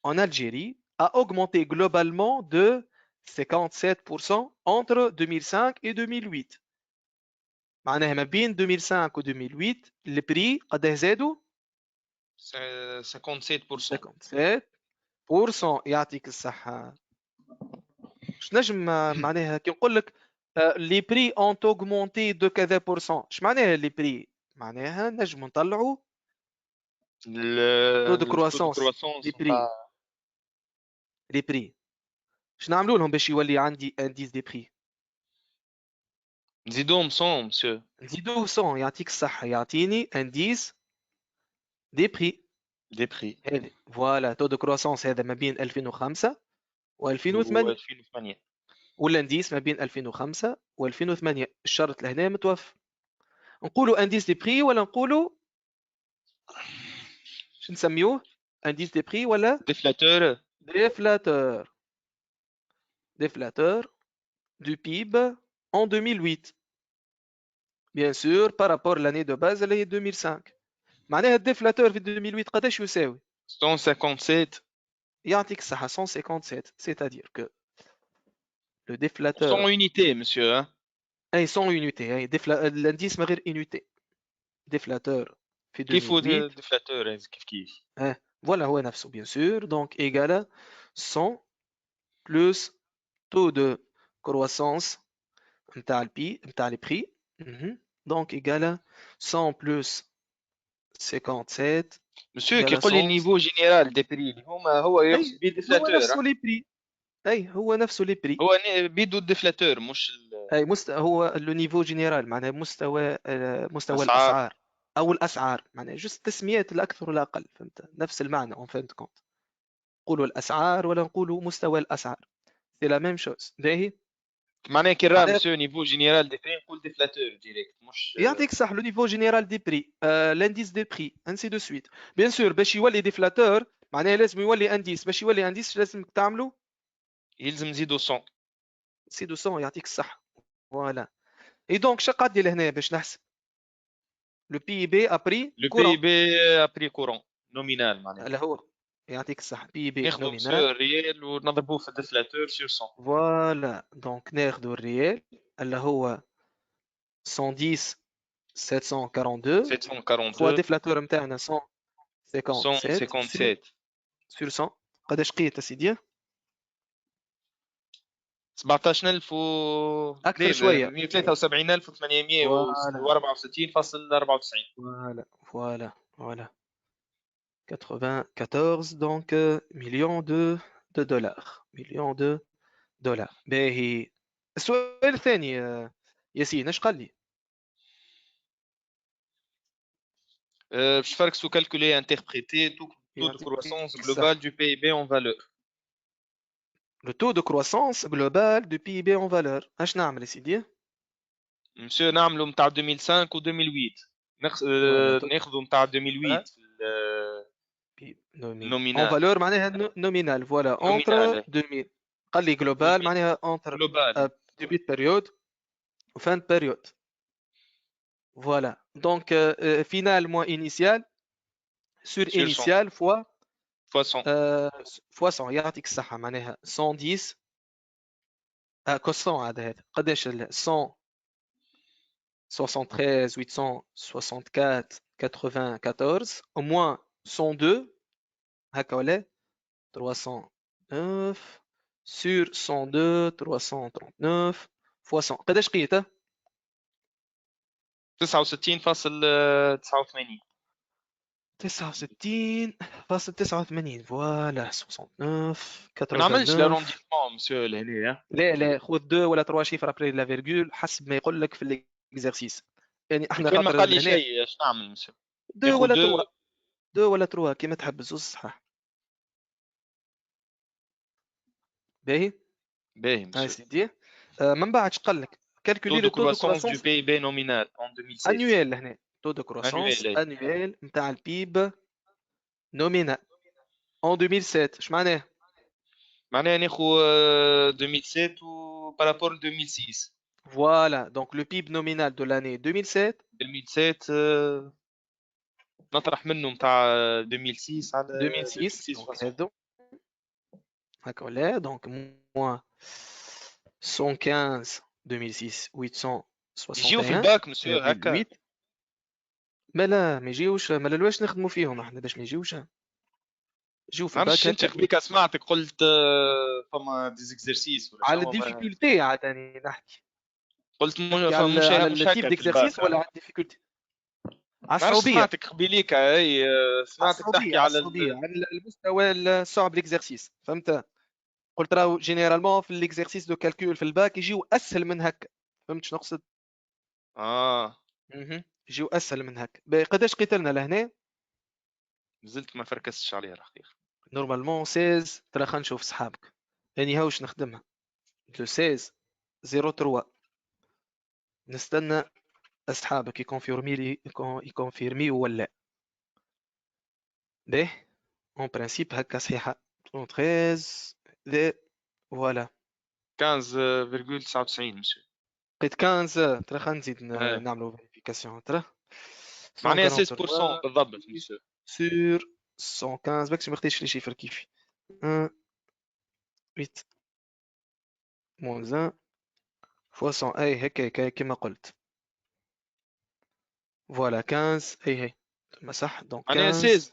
A: en Algérie a augmenté globalement de 57% entre 2005 et 2008. معناها ما بين 2005 و 2008 البري قداه زادوا
E: 57%.
A: 57%. يعطيك الصحة. اش نجم معناها كي نقول لك لي بري اون اوغمونتي دو كذا بورسون، اش معناها لي بري؟ معناها نجم نطلعوا تو دو كرواسونس لي بري. لي بري اش نعملوا لهم باش يولي عندي انديس دي بري؟
E: نزيدوهم 100 مسيو.
A: نزيدوه 100. يعطيك الصحة يعطيني انديس دي بري.
E: دي بري
A: هذه فوالا تو دو كرواسونس هذا ما بين 2005 و 2008
E: و2008
A: والانديس ما بين 2005 و 2008. الشرط لهنا متوفر. نقولوا انديس دي بري ولا نقولوا شو نسميوه؟ انديس دي بري ولا
E: ديفلاتور.
A: déflateur. Déflateur du PIB en 2008. Bien sûr, par rapport à l'année de base, elle est 2005. معناها الديفلاتور في 2008 قداش يساوي؟
E: 157.
A: يعطيك الصحة 157. C'est-à-dire que le
E: 100
A: déflateur
E: unités مسيو. ها
A: اي 100 unité اي الانديس من غير unité. déflateur في
E: كيف هو
A: 2008
E: ديفلاتور كيف
A: voilà هو نفسه bien sûr. donc égale 100 plus taux de croissance نتاع البي نتاع لي بري. donc égale 100 plus 57
E: مسيو كي يقول لي النيفو جينيرال دي بري اللي هما هو يقصد بيه
A: هو
E: الديفلاتور.
A: نفسه لي بري. اي هو نفسه لي بري.
E: هو بيدو الديفلاتور مش
A: اي هو لو نيفو جينيرال معناها مستوى
E: أسعار.
A: الاسعار او الاسعار، معناها جست تسميات لا اكثر ولا اقل. فهمت نفس المعنى اون فين كونت. نقولوا الاسعار ولا نقولوا مستوى الاسعار سي لا ميم شوز. باهي
E: معناها كي راه مسيو نيفو جينيرال دي بري نقول ديفلاتور ديريكت مش
A: يعطيك صح. لو نيفو جينيرال دي بري لانديس دي بري انسي دو سويت. بيان سور باش يولي ديفلاتور معناها لازم يولي انديس. باش يولي انديس لازم تعملوا
E: يلزم نزيدو 100.
A: سي 200. يعطيك الصح فوالا. اي دونك شا قاد لي لهنا باش نحسب لو بي بي ابري
E: لو بي بي ابري كورون نومينال معناها
A: اللي هو يعطيك الصح بي بي
E: ناخذ
A: نومينال
E: مسيو الريال ونضربوه في الديفلاتور سور 100.
A: فوالا. دونك ناخذ الريال اللي هو 110 742 فوا
E: 742
A: ديفلاتور نتاعنا 157
E: 157
A: سور 100. قداش قيت اسيدي؟
E: 17000 و
A: أكثر شوية.
E: 163,864.94.
A: فوالا 94 donc millions de dollars. millions de dollars. باهي السؤال الثاني ياسين اش قال لي؟
E: باش فركسو calculer interpréter taux de croissance globale du PIB en valeur.
A: Le taux de croissance global du PIB en valeur. اش نعمل يا سيدي؟
E: مسيو نعملوا نتاع 2005 و 2008 ناخذوا نتاع 2008 في
A: En
E: النومينال
A: valeur معناها nominal voilà entre
E: نومينال
A: 2000 قال لي global معناها entre
E: جلوبال
A: début de période ou fin de période voilà donc final moins initial sur
E: Sur 100.
A: initial fois
E: fois 100
A: fois 100 يعطيك الصحة معناها 110 كوسون هذا قداش 100 73 864 94 au moins 102 هكا ولا 309 sur 102 339 fois 100 قداش قيته
E: 69.89
A: 69.89 فوالا 69
E: ما نعملش
A: 89
E: لارونديسمون مسيو لهنا
A: لا خذ 2 ولا 3 شيفر ابري لا فيرغول حسب ما يقول لك في الاكزرسيس يعني احنا
E: كان ما
A: خاطر
E: قال لي
A: هنا
E: شيء اش نعمل مسيو
A: 2
E: ياخذ
A: ولا
E: دو
A: 3 2 ولا 3 كيما تحب زوز صحاح باهي
E: باهي
A: هاي
E: مسيو
A: سيدي من بعد اش قال لك
E: taux
A: كالكولي
E: de
A: لو تو دو
E: croissance du
A: كرواسونس
E: PIB nominal en 2007
A: انويل هنا تو دو كرواسونس
E: annuel
A: انويل نتاع البيب نومينال en 2007 اش معناه
E: معناها ناخذ 2007 و بارابور 2006
A: Voilà, donc le PIB nominal de l'année 2007,
E: 2007 نطرح منه نتاع 2006 على
A: 2006,
E: 2006
A: donc
E: façon
A: هذو هكا ولا donc moins 115 2006
E: يجيو في
A: 861,8
E: الباك مسيو هكا
A: ما لا ما يجيوش ما لواش نخدموا فيهم احنا باش ما يجيوش يجيو في الباك
E: معرفش انت
A: هكا
E: قبيكا سمعتك قلت فما ديزيكزرسيس ولا
A: على
E: شنو
A: الديفيكولتي عادني نحكي
E: قلت
A: على
E: مش
A: على
E: مش
A: التيب
E: هكا في الباك
A: ديكزرسيس ولا على الديفيكولتي على
E: معرفش
A: الصعوبيه
E: سمعتك قبيليكا اي سمعتك تحكي على
A: على المستوى الصعب الاكزرسيس فهمت قلت راهو جينيرالمون في الاكزرسيس دو كالكول في الباك يجيو اسهل من هكا فهمت شنو نقصد يجيو اسهل من هكا قداش قيت لنا لهنا
E: زلت ما فركستش عليها الحقيقه
A: نورمالمون 16 ترى خلينا نشوف صحابك يعني هاوش نخدمها لو 16 03 نستنى اصحابك يكونفيرمي لي يكونفيرمي ولا باهي اون برانسيب هكا صحيحه 13 ذا فوالا
E: 15.99 مسيو
A: لقيت 15 ترى خلينا نزيد
E: إيه.
A: نعملوا فيريفيكاسيون ترى
E: معناها
A: 143
E: 16% بالضبط مسيو
A: sur 115 باكش ما خديتش لي شيفر كيفي 1 8 moins 1 fois 100 اي هكا كيما قلت فوالا 15 هي ما صح دونك
E: معناها
A: 15
E: 16%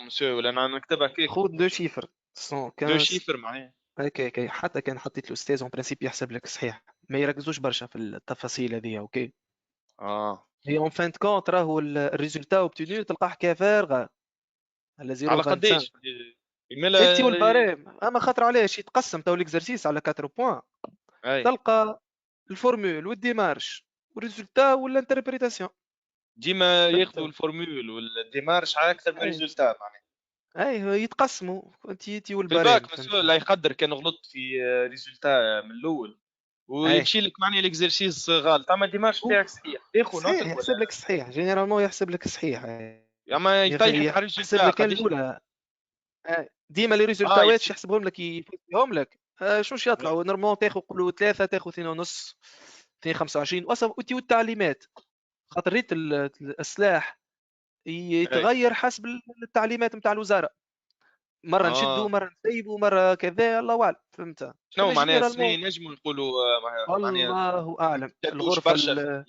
E: مسيو ولا انا نكتبها كيف
A: خذ دو شيفر
E: دو
A: 115
E: شيفر معناها
A: هكا حتى كان حطيت له ستيز اون برانسيب يحسب لك صحيح ما يركزوش برشا في التفاصيل هذه اوكي هي اون فان كونت راهو الريزولتا اوبتينيو تلقاه حكايه فارغه على 0.25
E: على قديش
A: سيتي والباريم اما خاطر علاش يتقسم تو الاكزرسيس على 4 بوان
E: أي.
A: تلقى الفورمول والديمارش والريزولتا والانتربريتاسيون
E: ديما ياخذوا الفورمول والديمارش على اكثر من
A: أي.
E: ريزولتا معناها
A: اي يتقسموا تي
E: في
A: والباريم
E: الباك مسيو لا يقدر كان غلطت في ريزولتا من الاول ويمشي لك معناها الاكزرسيس غلط اما الديمارش نتاعك صحيح تاخذ
A: صحيح يحسب لك صحيح جينيرالمون يحسب لك صحيح
E: اما يطيحك على
A: يحسب
E: الريزولتا
A: لك الاولى ديما لي ريزولتاوات يحسبهم لك يفهم لك شوش يطلعوا نورمالمون تاخذ قولوا 3 تاخذ 2 ونص 2.25 اصلا والتعليمات خاطر ريت السلاح يتغير حسب التعليمات نتاع الوزاره مره نشدوا مره نسيبوا مره كذا الله اعلم فهمت
E: شنو معناها السنين نجموا نقولوا
A: الله اعلم الغرفه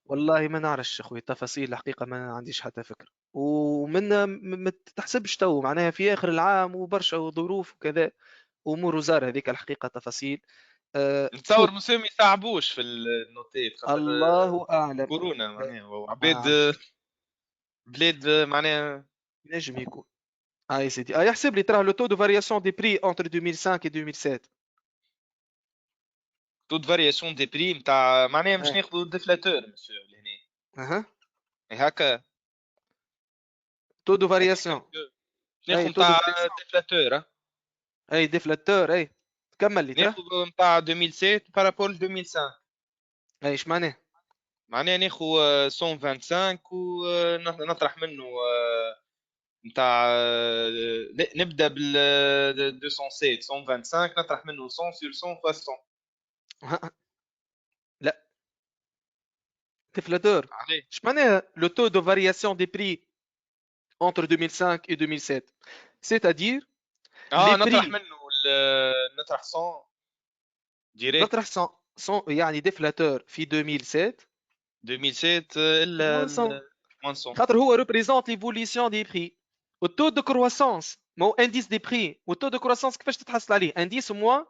A: والله ما نعرفش اخوي التفاصيل الحقيقه ما عنديش حتى فكره ومن ما تحسبش تو معناها في اخر العام وبرشا ظروف وكذا امور وزاره هذيك الحقيقه تفاصيل
E: نتصور مسلم يصعبوش في النوتيت
A: الله اعلم
E: كورونا معناها وعباد بلاد معناها
A: نجم يكون يا سيدي يحسب لي ترى لو تو دو فارياسيون دي بري انتر 2005 و 2007
E: تو دو فارياسيون دي بري نتاع معناها مش ناخذوا ديفلاتور مسيو لهنا هكا
A: تو دو فارياسيون
E: ناخذ نتاع ديفلاتور
A: اي ديفلاتور اي كمل لي
E: ناخذ نتاع 2007 بارابول 2005
A: اي اش معناه
E: معناها ناخو 125 ونطرح منه نتاع نبدا بال 207 125 نطرح منه 100 sur 100 fois 100.
A: لا déflateur
E: عليه
A: اش معناها le taux de variation des prix entre 2005 et 2007 c'est-à-dire les
E: نطرح
A: prix
E: منه نطرح 100 ديريكت
A: نطرح 100 يعني déflateur في 2007
E: 2007 الا
A: moins 100
E: moins 100
A: خاطر هو représente l'évolution des prix au taux de croissance مو indice des prix au taux de croissance كيفاش تتحصل عليه indice moins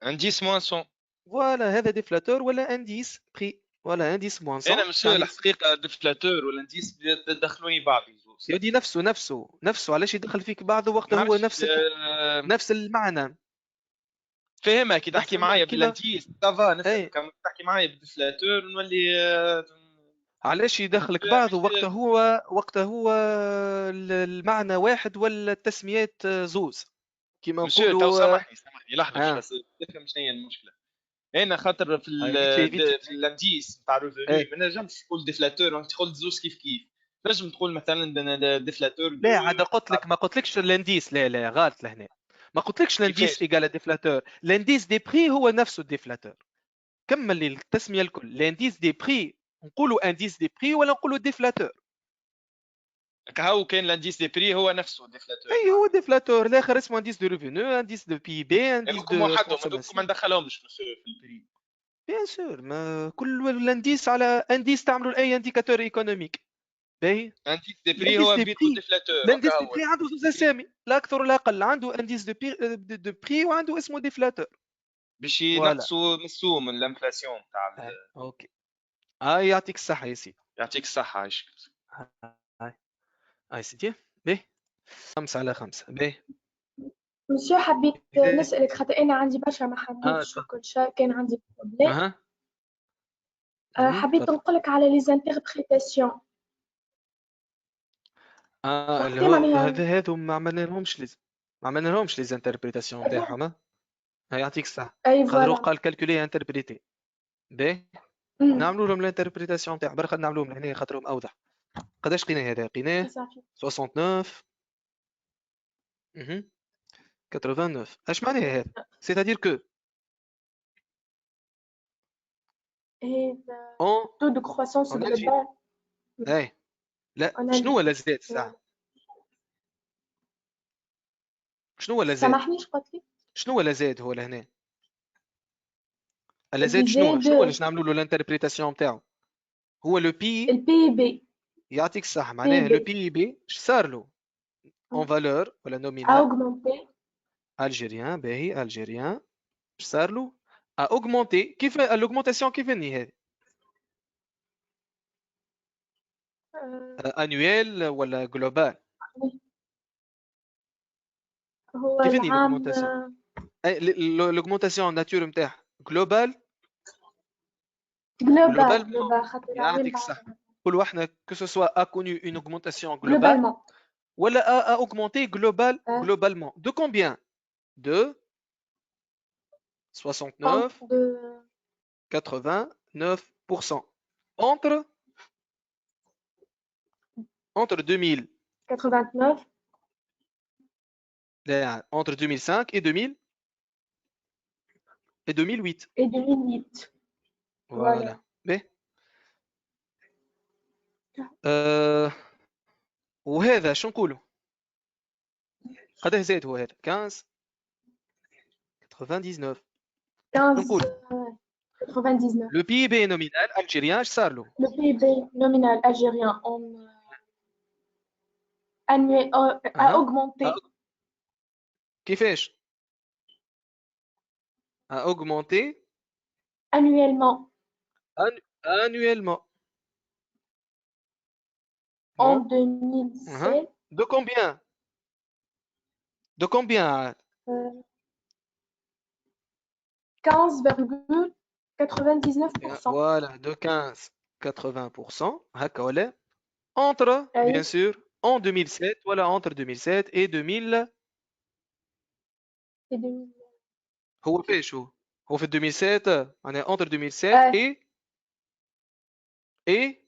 E: indice moins 100.
A: فوالا هذا déflateur ولا indice prix ولا indice moins 100
E: انا مش
A: يعني
E: الحقيقه ديفلاتور ولا نديس يدخلوني بعض يجوز.
A: يودي نفسه علاش يدخل فيك بعضه وقت هو
E: نعرفش،
A: نفس المعنى
E: فاهمها كي تحكي معايا
A: كيما
E: بالانتيس سافا نفهم،
A: اي
E: كما تحكي معايا بالديفلاتور نولي
A: علاش يدخلك
E: مش
A: بعضه وقت هو المعنى واحد ولا التسميات زوز كيما
E: مش تو
A: نقولوا
E: سامحني لحظه بس تفهم شنو هي المشكله. انا خاطر في في الانديس نتاع الريفوني ما نجمش تقول ديفلاتور وانت تقول زوز كيف تنجم تقول مثلا ديفلاتور.
A: لا عاد قلت لك ما قلتلكش الانديس لا غلط لهنا ما قلتلكش الانديس ايجال ديفلاتور الانديس دي بري هو نفسه الديفلاتور كمل لي التسميه الكل الانديس دي بري نقولوا انديس دي بري ولا نقولوا ديفلاتور
E: هاو كان الانديس دي بري هو نفسه ديفلاتور.
A: اي هو ديفلاتور الاخر اسمه انديس دو ريفونو انديس دو بي بي انديس
E: هذوكم
A: دو
E: وحدهم هذوكم ما ندخلهمش في البري.
A: بيان سور ما كل الانديس على انديس تعملوا اي انديكاتور ايكونوميك باهي
E: انديس دي بري هو بيتو ديفلاتور.
A: الانديس دي بري عنده زوج اسامي لا اكثر ولا اقل عنده انديس دو بري وعنده اسمه ديفلاتور
E: باش ينقصوا نصو من الانفلاسيون تاع
A: اوكي يعطيك الصحه يا سيدي
E: يعطيك الصحه عايشك.
A: هاي سيدي باهي 5/5 باهي
B: مسيو حبيت نسألك خاطر أنا عندي برشا ما حددتش كل شيء كان عندي بروبليم. حبيت نقولك على لي زانتربريتاسيون.
A: هذو ما عملنا لهمش لي زانتربريتاسيون تاعهم يعطيك الصحه خاطر قال كالكولي انتربريتي باهي نعملوا لهم الانتربريتاسيون تاع برك نعملوهم لهنا خاطرهم اوضح. قداش قيناه هذا؟ قيناه 69 89 اش معناها هذا؟ سيتادير كو
B: تو دو كرواسونس جلوبال.
A: اي لا شنو ولا زاد الساعه؟ شنو ولا زاد؟
B: سامحني اش قلت لي؟
A: شنو ولا زاد هو لهنا؟ الا زاد شنو ولاش نعملوا له الانتربريتاسيون نتاعو؟ هو لو بي
B: البي بي
A: يعطيك الصح معناها لو بي بي اش صار له؟ اون فالور ولا نومينال
B: اوغمونتي
A: الجيريان باهي الجيريان اش صار له؟ اوغمونتي كيف الاوغمونتاسيون كيف اني هذه؟ انويل ولا جلوبال؟
B: هو
A: كيف اني
B: العام
A: الاوغمونتاسيون؟ الاوغمونتاسيون ناتور نتاعها جلوبال
B: جلوبال خاطر
A: يعطيك الصح قولوا احنا que ce soit a connu une augmentation globale ولا a augmenté globalement de combien? De 69 89% entre 2000
B: 89
A: entre 2005 et 2000 et 2008
B: et 2008
A: voilà باهي وهذا شو نقولوا قداه زاد هو هذا 15 99 نقول
B: 99
A: le PIB nominal algérien اش صار له
B: le PIB nominal algérien a augmenté
A: كيفاش a augmenté
B: annuellement en 2007
A: de combien
B: 15,99%.
A: Voilà, de 15,80%. هكا ولا entre bien sûr en 2007 voilà entre 2007 et 2000 هو فاش هو في 2007 معناها entre 2007 et et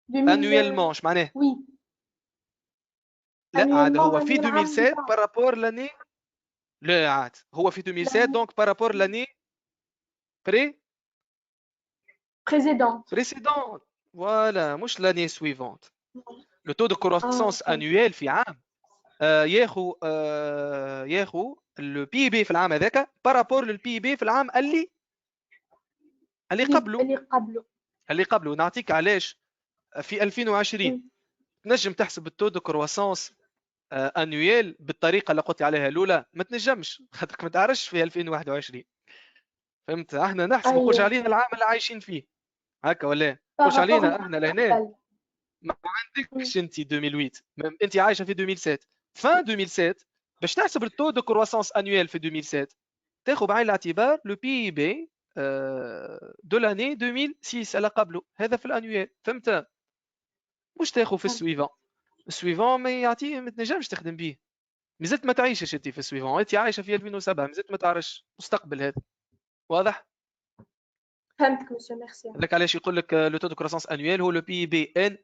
B: 2000
A: annuellement اش معناه؟
B: oui
A: لا عاد
B: annuellement
A: هو في
B: معناها العام
A: 2007
B: اللي
A: بارابور لاني لا عاد هو في 2007
B: بعد
A: دونك بارابور لاني
B: précédente
A: précédente فوالا مش لاني سويفونت. لو تو دو كروسونس
B: فهمت.
A: انويل في عام ياخو لو بي بي في العام هذاك بارابور للبي بي في العام اللي قبله
B: اللي قبله
A: نعطيك علاش. في 2020 تنجم تحسب التو دو كروسونس انويل بالطريقه اللي قلت عليها الاولى، ما تنجمش خاطرك ما تعرفش في 2021. فهمت؟ احنا نحسب خرج
B: ايوه
A: علينا العام اللي عايشين فيه هكا ولا خرج
B: بارابور
A: علينا احنا لهنا.
B: قبل
A: ما عندكش انت 2008 انت عايشه في 2007 فان 2007 باش تحسب التو دو كروسونس انويل في 2007 تاخذ بعين الاعتبار لو بي بي دو لاني 2006 اللي قبله، هذا في الانويل. فهمت؟ مش تاخذ في السويفون ما يعطيه ما تنجمش تخدم به. مازلت ما تعيشش انت في السويفون، انت عايشه في 2007 مازلت ما تعرفش مستقبل هذا. واضح؟
B: فهمتك مسيو ميرسي.
A: هذاك علاش يقول لك لو تو دو كروسونس انويل هو لو بي بي ان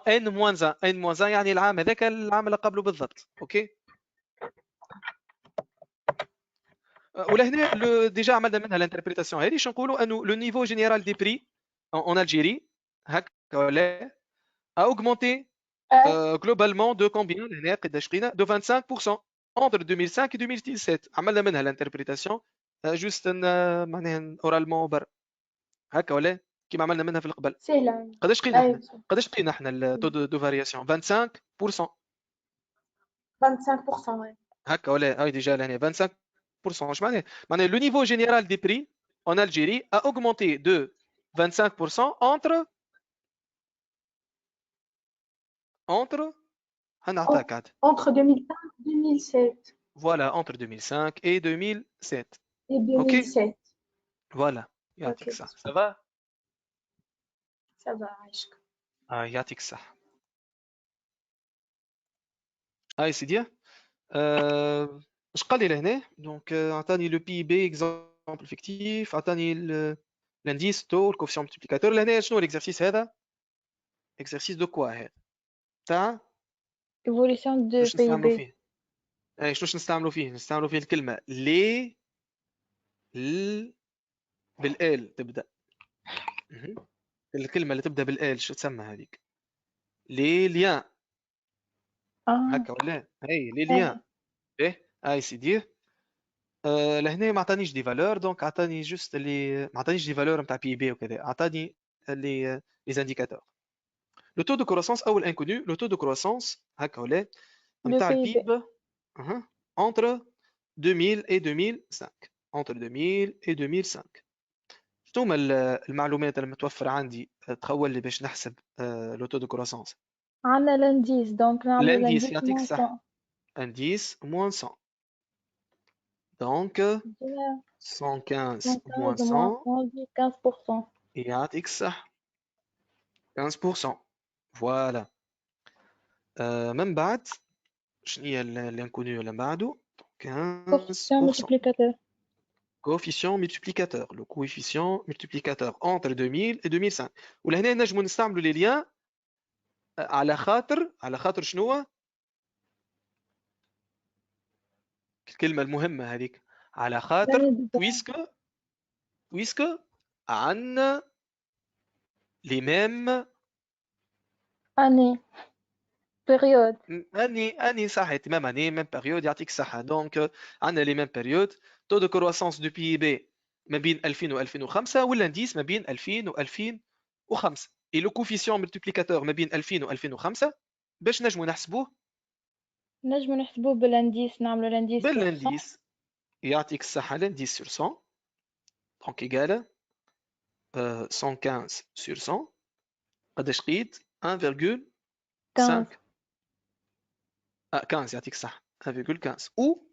A: ان موان 1 ان موان 1 يعني العام هذاك العام اللي قبله بالضبط. اوكي ولهنا ديجا عملنا منها الانتربريتاسيون هذه. شنو نقولوا انه لو نيفو جينيرال دي بري en Algérie هكا ولا a augmenté globalement de combien لهنا قداش لقينا de 25% entre 2005 et 2017. عملنا منها الانتربريتاسيون جوست معناها اورالمون بر هكا ولا كيما عملنا منها في القبل.
B: سهلة.
A: قداش لقينا احنا؟
B: أيوة.
A: قداش لقينا احنا التو دو فارياسيون 25%
B: 25%
A: هكا ولا هاي ديجا لهنا 25%. اش معناها؟ معناها لو نيفو جينيرال دي بري en Algérie a augmenté de 25% entre هنعطاك عاد
B: entre 2005 et 2007
A: voilà entre 2005 et 2007.
B: et
A: ok
B: 2007
A: voilà يعطيك
B: ok
A: الصح. ça va
B: ça va عايشك.
A: يعطيك الصح. هاي سيدي اش قال لي لهنا؟ دونك عطاني لو بي بي اكزامبل فيكتيف، عطاني لانديس تو الكوفيسيون ملتيبليكاتور. لهنا شنو الاكزرسيس هذا؟ اكزرسيس دو كوا هذا؟ تاع
D: évolution de
A: واش نستعملوا
D: PIB
A: فيه؟ اي شنوش نستعملوا فيه؟ نستعملوا فيه الكلمه لي بالال تبدا. الكلمه اللي تبدا بالال شو تسمى هذيك؟ لي ليان هكا ولا؟ اي لي ليان. ايه اي سيدي لهنا ما عطانيش دي فالور، دونك عطاني جوست اللي ما عطانيش دي فالور نتاع بي بي وكذا، عطاني لي زانديكاتور. لو تو دو كروسونس او الانكونو. لو تو دو كروسونس هكا ولا
D: de
A: نتاع
D: PIB
A: البيب entre 2000 et 2005 entre 2000 et 2005. شنو هما المعلومات المتوفرة عندي تخول لي باش نحسب لو تو دو كروسونس؟
D: عندنا الانديس دونك نعملو
A: الانديس
D: الانديس
A: يعطيك
D: موان
A: الصح.
D: 100
A: indice moins 100 donc 115 moins 100
D: 15%
A: يعطيك الصح 15%. فوالا من بعد شنو هي الانكونو اللي من بعده؟
D: coefficient
A: 15%.
D: multiplicateur
A: coefficient multiplicateur. Le coefficient multiplicateur entre 2000 et 2005. ولهنا نجمو نستعملوا لي ليان على خاطر شنو الكلمة المهمة هذيك؟ على خاطر بويسك عندنا لي ميم
D: année période
A: اني صحيت ميم اني ميم بيريود. يعطيك الصحة. دونك عندنا لي ميم بيريود. تو دو كرواسونس دو بي بي ما بين 2000 و 2005 والانديس ما بين 2000 و 2005 اي لو كوفيسيون ملتيبليكاتور ما بين 2000 و 2005 باش نجمو نحسبوه
D: نجمو نحسبوه بالانديس نعملو الانديس sur 100
A: بالانديس. يعطيك الصحة الانديس sur 100 دونك ايكال 115 sur 100 قداش لقيت 1,5
D: 15
A: 15 يعطيك الصح 1,15 او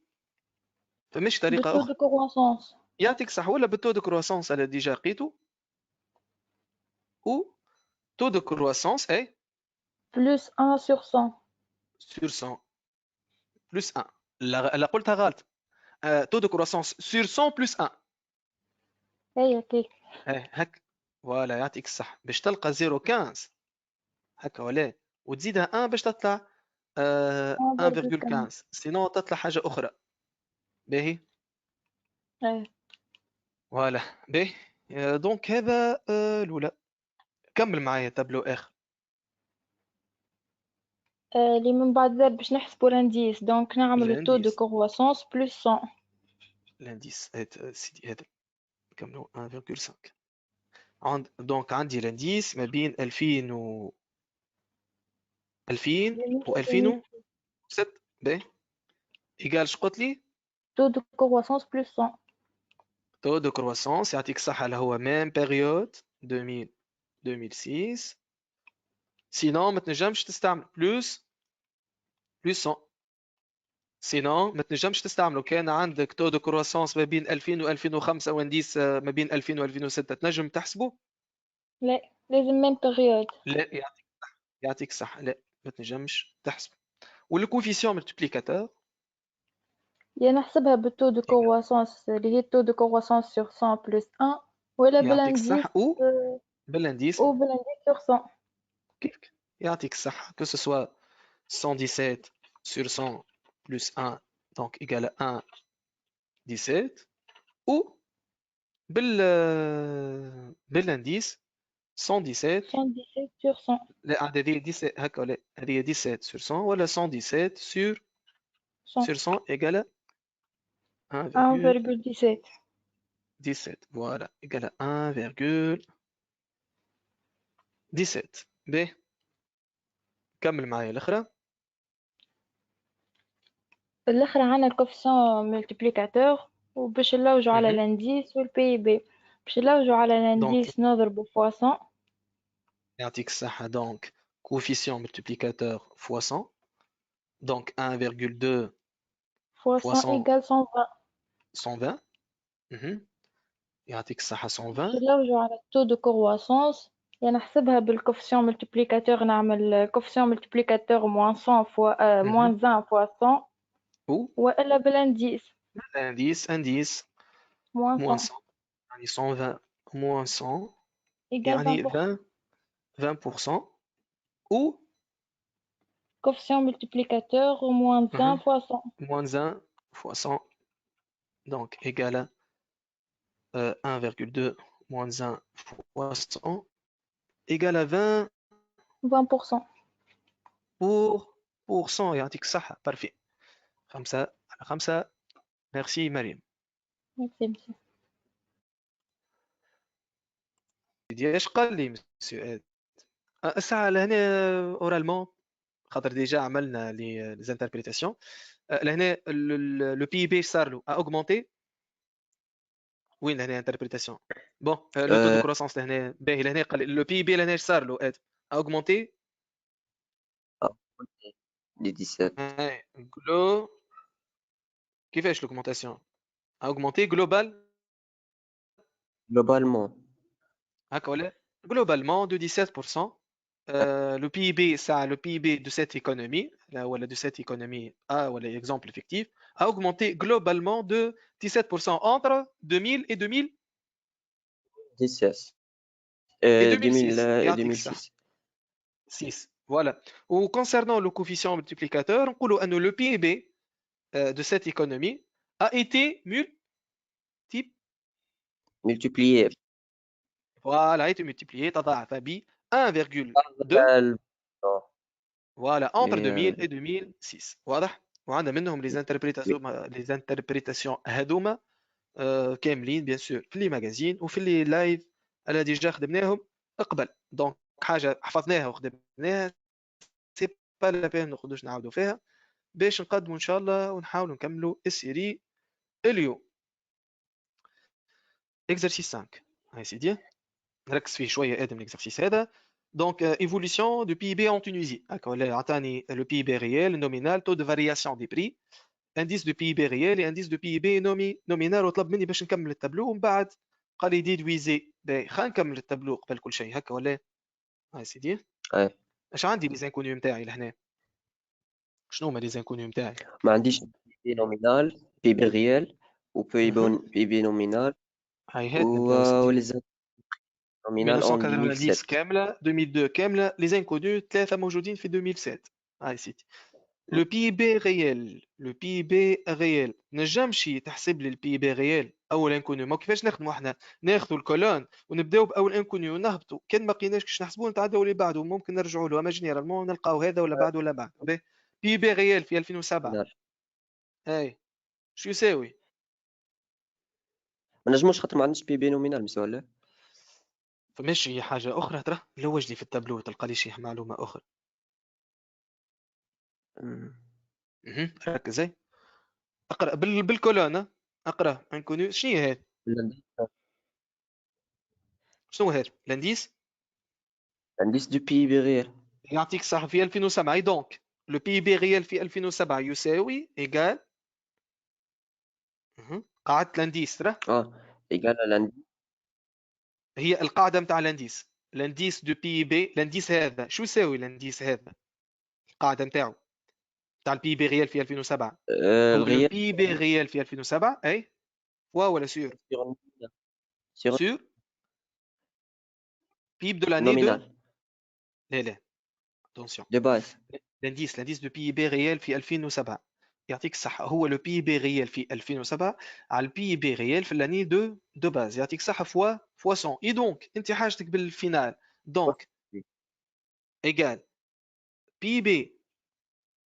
A: فماش طريقة
D: بالتو
A: أخرى.
D: دو كرواسونس
A: يعطيك صح ولا بالتو دو كرواسونس اللي ديجا لقيتو ou taux de croissance est
D: plus 1 sur 100
A: sur 100 plus 1. لا قلتها غلط. taux de croissance sur 100 plus 1.
D: هي هكاك
A: هك فوالا يعطيك الصح باش تلقى 0.15 هكا ولا وتزيدها 1 باش تطلع
D: 1,5.
A: 1.15 سينو تطلع حاجة أخرى باهي
D: إيه.
A: فوالا باهي دونك هذا الأولى كمل معايا تابلو آخر
D: اللي من بعد ذا باش نحسبوا الانديس دونك نعمل التو دو
A: الانديس
D: كرواسونس بلس 100.
A: الانديس سيدي هذا كملوا 1.5 دونك عندي الانديس ما بين 2000 و 2000 و 2006 باهي إيجال شقلت لي
D: تو دو كرواسونس بلس 100.
A: تو دو كرواسونس يعطيك الصحة اللي هو ميم بيريود 2000 2006 سينون ما تنجمش تستعمل بلوس 100 سينون ما تنجمش تستعمله كان عندك تو دو كرواسونس ما بين 2000 و 2005 وانديس ما بين 2000 و 2006 تنجم تحسبه
D: لا لازم ميم بيريود.
A: لا يعطيك الصحة لا ما تنجمش تحسبه والكوفيسيون ملتبليكاتور
D: يا نحسبها بالتو دو كرواسونس اللي هي التو دو كرواسونس سور 100 بلس 1 ولا
A: يعطيك
D: بالانديس
A: الصحة بالانديس
D: او بالانديس سور 100.
A: كيف يعطيك الصحة que ce soit 117 sur 100 plus 1 donc égale à 1,17 ou بالانديس 117
D: 117 sur 100.
A: لا هذه 17 هكا ولا هذه 17 sur 100 ولا 117 sur
D: 100.
A: 100 égale à
D: 1,17.
A: 1,17 voilà égale à 1,17 ب كمل معايا الأخرى
D: الاخر عنا الكوفيسيون ملتبليكاتور وباش نلوجو على الانديس والبي بي باش نلوجو على
A: دونك
D: الانديس نضربو في 100
A: يعطيك الصحة donc coefficient multiplicateur fois 100 donc 1,2
D: في 100
A: fois 100
D: ايكال 120.
A: 120 يعطيك الصحة
D: باش
A: 120
D: نلوجو على التو دو كرواسونس يا نحسبها بالكوفيسيون ملتبليكاتور نعمل كوفيسيون ملتبليكاتور موان 100 فوا موان 20 فوا 100
A: ou
D: والا بالانديس
A: indice
D: موان
A: moins
D: 100
A: 100 يعني 120 moins 100
D: ايكال
A: يعني
D: 20%.
A: 20% ou
D: كوفيسيون ملتبليكاتور موان 20 فوا 100.
A: moins 1 fois 100 donc égale à 1,2 moins 1 fois 100 égale à 20
D: 20%.
A: pour 100 يعطيك الصحة parfait 5 على 5 merci مريم
D: ميرسي مسيو.
A: سيدي ايش قال لي مسيو اد الساعة لهنا اورالمون خاطر ديجا عملنا لي زانتربريتاسيون لهنا لو بي بي صار له اوغمونتي وين لهنا انتربريتاسيون بون لو تو دو كروسونس لهنا باهي لهنا قال لو بي بي لهنا ايش صار له اد اوغمونتي
F: دي 17
A: جلو كيفاش l'augmentation اوغمونتي جلوبال
F: globalement
A: هكا ولا globalement de 17%. Le PIB, ça, le PIB de cette économie, là, voilà, de cette économie, voilà, exemple fictif, a augmenté globalement de 17% entre 2000 et
F: 16
A: et
F: 2000
A: 2006.
F: et
A: يعطيك الصحة.
F: 2006
A: 6. Voilà. Ou concernant le coefficient multiplicateur, on dit que le PIB de cette économie a été
F: multiplié
A: voilà, a été multiplié تضاعف ب 1,2 voilà entre 2000 et 2006 واضح وعندنا منهم les interprétations هذوما كاملين بيان سور في لي ماغازين وفي لي لايف اللي ديجا خدمناهم قبل دونك حاجه حفظناها وخدمناها سي با لا بين نقعدوش نعاودوا فيها باش نقدموا ان شاء الله ونحاولوا نكملوا السيري اليوم اكزرسيس 5 هاي سيدي نركز فيه شويه ادم الاكزرسيس هذا donc évolution du PIB en Tunisie عطاني le PIB réel nominal taux de variation des prix indice de PIB réel et indice de PIB nominal وطلب مني باش نكمل التابلو ومن بعد قال لي ديدويزي باهي خلينا نكمل التابلو قبل كل شيء هكا ولا هاي سيدي
F: ايه
A: اش عندي لي زانكونيو نتاعي لهنا شنو هما لي زانكونيو نتاعي
F: ما عنديش بي نومينال بي بي ريال و بي بي نومينال
A: هاي هات نبداو سيدي
F: وليزان nominal en
A: 1990
F: 2007.
A: كاملة 2002 كاملة les inconnus ثلاثة موجودين في 2007 هاي سيدي لو بي بي ريال لو بي بي ريال نجمش تحسب لي البي بي ريال اول انكونيو ما كيفاش نخدموا احنا ناخذوا الكولون ونبداو باول انكونيو ونهبطوا كان ما لقيناش كيفاش نحسبوه نتعداو اللي بعده ممكن نرجعوا له اما جينيرالمون نلقاو هذا ولا بعد ولا بعد بي بي ريال في 2007
F: نعم.
A: اي شو يساوي
F: ما نجموش خاطر ما عندناش بي بي نومينال مسيو ولا
A: فماشي حاجه اخرى ترى لوج لي في التابلو تلقى لي شي معلومه اخرى ركز زي اقرا بالكولون اقرا انكونيو شنو هي هذا شنو هذا الانديس
F: الانديس دو بي بي ريال
A: يعطيك صح في 2007 اي دونك لو بي بي ريال في 2007 يساوي ايجال قاعدة الانديس ترى
F: ايجال الانديس
A: هي القاعدة نتاع الانديس الانديس دو بي بي الانديس هذا شو يساوي الانديس هذا القاعدة نتاعو تاع البي بي ريال في 2007 هو لو
F: الريال
A: بي بي ريال في 2007 اي ولا سور
F: سيغ
A: سور بيب دو لاني دو
F: نومينال
A: لا اتونسيون
F: دو باز
A: الانديس دو بي بي ريال في 2007 يعطيك الصحة هو لو بي بي ريال في 2007 على البي بي ريال في لاني دو باز يعطيك الصحة فوا 100 اي دونك انت حاجتك بالفينال دونك ايجال بي بي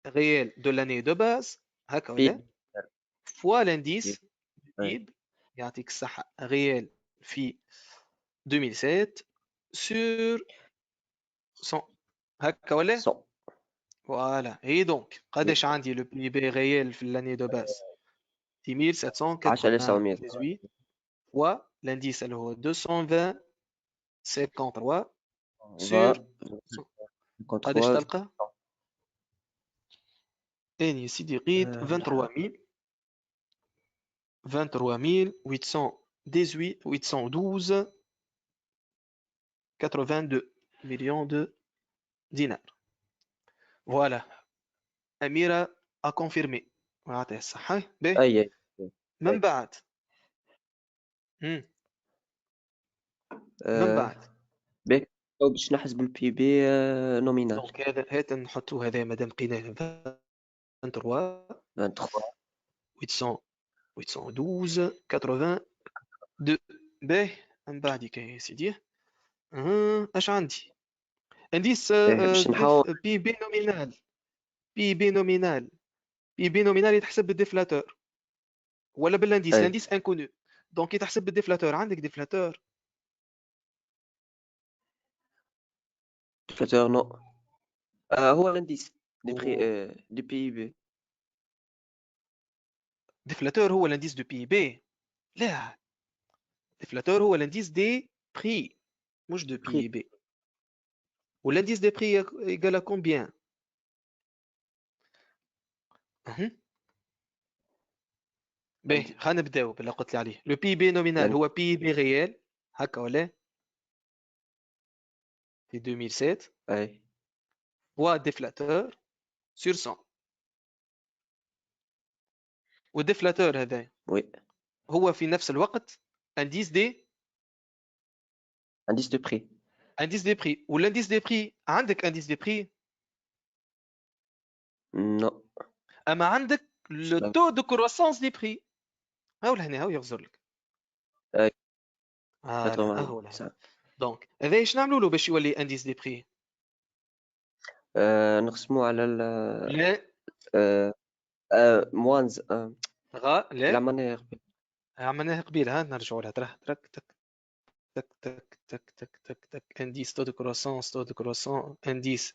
A: ريال دو لاني دو باز هكا ولا فوا لانديس بيب يعطيك الصحة ريال في 2007 سور 100 هكا ولا فوالا اي دونك قداش عندي لو بي بي ريال في لاني دو باز 10798 و l'indice اللي هو 220 53 سور قداش تلقى اني يا سيدي لقيت 23800 812 82 مليون دو دينار فوالا أميرة أكونفيرمي وعطيه الصحة باهي
F: اي
A: من بعد من بعد
F: بك باش نحسب البي بي نومينال
A: دونك هذا هات نحطو هذا مادام لقيناه 23
F: 23
A: 812 82 باهي من بعدك يا سيدي اش عندي انديس
F: باش نحاول
A: بي بي نومينال بي بي نومينال بي بي نومينال يتحسب بالديفلاتور ولا بالانديس الانديس انكونو دونك يتحسب بالديفلاتور عندك ديفلاتور
F: ديفلاتور نو هو الانديس دي بري دي بي بي
A: ديفلاتور هو الانديس دو بي بي لا ديفلاتور هو الانديس دي بري مش دو بي بي والانديس دي بري يقال كومبيان باهي خلينا نبداو باللي قلت لي عليه لو بي بي نومينال هو بي بي ريال هكا ولا في 2007
F: اي
A: و ديفلاتور سور 100 والديفلاتور هذا
F: وي
A: هو في نفس الوقت انديس دي
F: انديس دو بري
A: انديس دي بري والانديس دي بري عندك انديس دي بري
F: نو
A: اما عندك لو تو دو كروسونس دي بري هاو لهنا هاو يغزر لك
F: اي
A: هاو لهنا دونك هذا ايش نعملوا له باش يولي انديس دي بري
F: نقسموه على
A: لا
F: موانز
A: لا
F: العملية
A: عملناها قبيله ها نرجعوا لها تك تك تك تك تك تك تك تك تك انديس تو دو كروسون انديس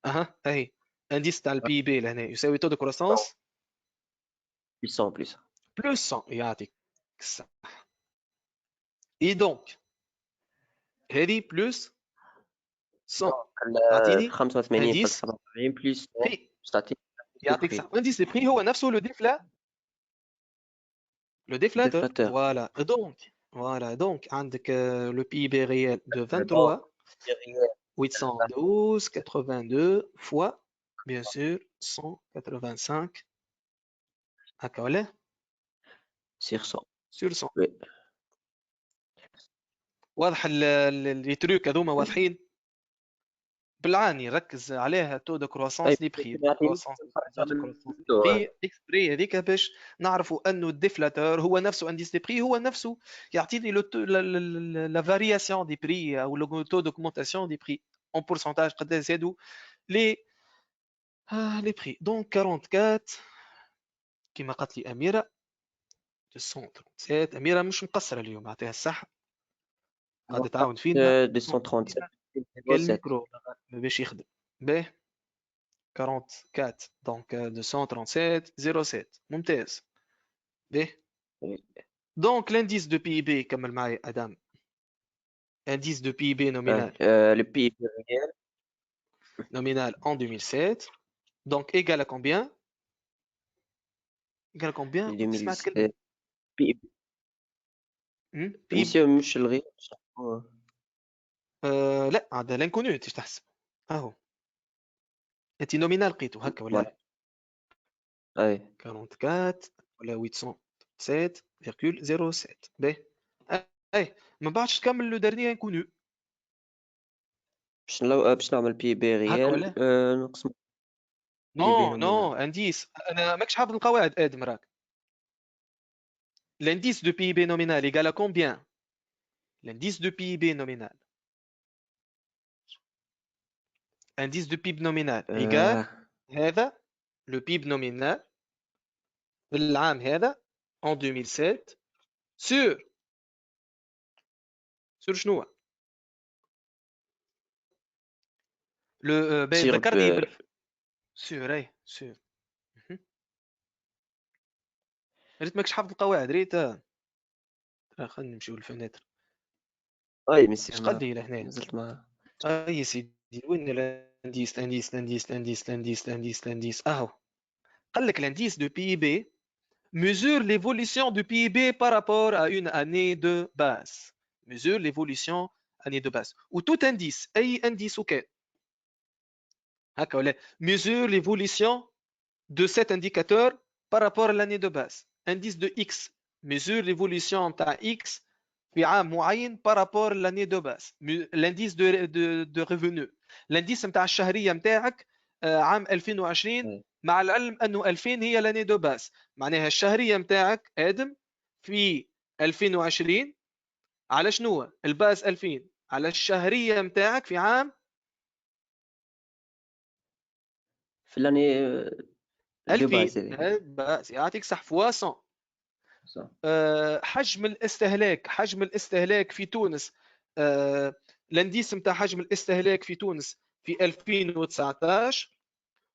A: اها اهي انديس تاع البي بي لهنا يساوي تو دو كروسونس
F: بلس
A: بلس 100 يعطيك الصح اي دونك هذه بلس 100 تعطيني
F: 85
A: انديس
F: 77 بلس
A: بري
F: تعطيك
A: يعطيك الصح انديس بري هو نفسه لو ديفلاتور فوالا دونك عندك لو بي بي ريال دو 23 812 82 fois bien sûr 185 هكا ولا
F: سير 100
A: sur 100
F: وي
A: واضح لي تروك هذوما واضحين بالعاني ركز عليها تو دو كرواسونس دي بري كرواسونس دي بري اكسبري هذيك باش نعرفوا انه الديفلاتور هو نفسه انديس دي بري هو نفسه يعطيني لا فارياسيون دي بري او لو تو دوكمونطاسيون دي بري اون بورسنتاج قداش زادوا لي لي بري دونك 44 كما قالت لي اميره 237 اميره مش مقصره اليوم نعطيها الصحه قاعده تعاون فينا
F: 237
A: الميكرو ما باش يخدم باهي 44 دونك 237 07 ممتاز باهي دونك l'indice de PIB كمل معايا ادم indice de PIB nominal
F: le PIB réel
A: nominal en 2007 donc égal à combien égal à combien سمعت كلمة
F: PIB
A: PIB
F: monsieur مش الغير
A: لا هذا l'inconnu انت تحسب اهو انت nominal لقيته هكا ولا
F: اي
A: 44 ولا 807,07 باهي اي ما بعدش تكمل لو دارني انكونو
F: باش نعمل PIB ريال نقسم
A: نو انديس انا ماكش حافظ القواعد ادم راك l'indice de PIB nominal égal à combien l'indice de PIB nominal indice de PIB nominal égal هذا le PIB nominal العام هذا en 2007 sur شنو le ذكرني سور اي سور ريت ماكش حافظ القواعد ريت خلينا نمشيو للفناتر
F: اي ميسي
A: اش قال لي لهنا
F: نزلت معاه
A: اي سيدي وين الانديس الانديس اهو قال لك l'indice de PIB mesure l'évolution du PIB par rapport à une année de base mesure l'évolution année de base ou tout indice اي indice وكان هكا ولا mesure l'évolution de cet indicateur par rapport à l'année de base indice de X mesure l'évolution تاع X في عام معين par rapport à l'année de base l'indice de revenu l'indice نتاع الشهريه نتاعك عام 2020 مع العلم انه 2000 هي l'année de base معناها الشهريه نتاعك ادم في 2020 على شنو الباز 2000 على الشهريه نتاعك في عام
F: في الاني
A: 2000 باز يعطيك صح فوا 100 حجم الاستهلاك في تونس الانديس نتاع حجم الاستهلاك في تونس في 2019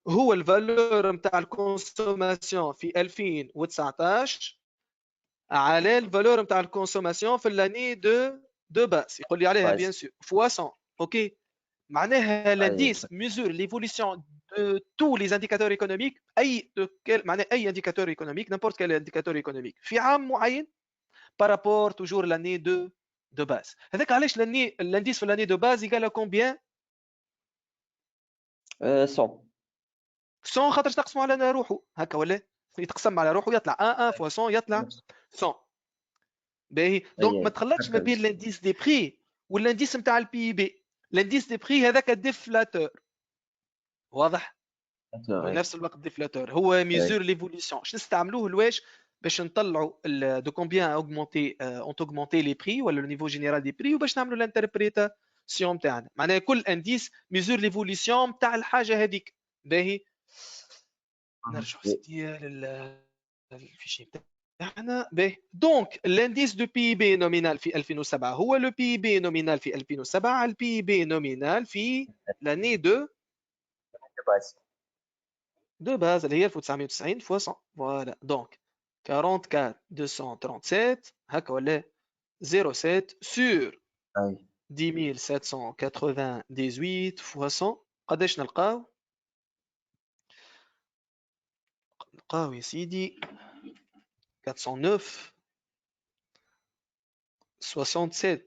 A: هو الفالور نتاع الكونسوماسيون في 2019 على الفالور نتاع الكونسوماسيون في لاني دو باس يقول لي عليها بيان سور فوا 100 اوكي معناها l'indice mesure l'évolution de tous les indicateurs économiques معناها اي indicateur économique n'importe quel indicateur économique في عام معين par rapport toujours l'année de base هذاك علاش l'indice في l'année de base égal à combien
F: 100
A: 100 خاطر تقسموا على روحه هكا ولا يتقسم على روحه يطلع 1 فوا 100 يطلع 100 باهي دونك ما تخلطش ما بين l'indice des prix والانديس نتاع البي بي l'indice des prix هذاك ديفلاتور واضح نفس الوقت ديفلاتور هو ميزور ليفوليسيون اش نستعملوه لواش باش نطلعوا دو كومبيان اونتوغمونتي لي بري ولا لو نيفو جينيرال دي بري وباش نعملوا الانتربريتاسيون تاعنا معناها كل انديس ميزور ليفوليسيون تاع الحاجه هذيك باهي نرجع سيدي للفيشي تاعنا باهي دونك الانديس دو بي بي نومينال في 2007 هو لو بي بي نومينال في 2007 البي بي نومينال في لاني de base اللي هي 1990 fois 100 voilà donc 44 237 هكا ولا 07 sur 10798 fois 100 قداش نلقاو يا سيدي 409 67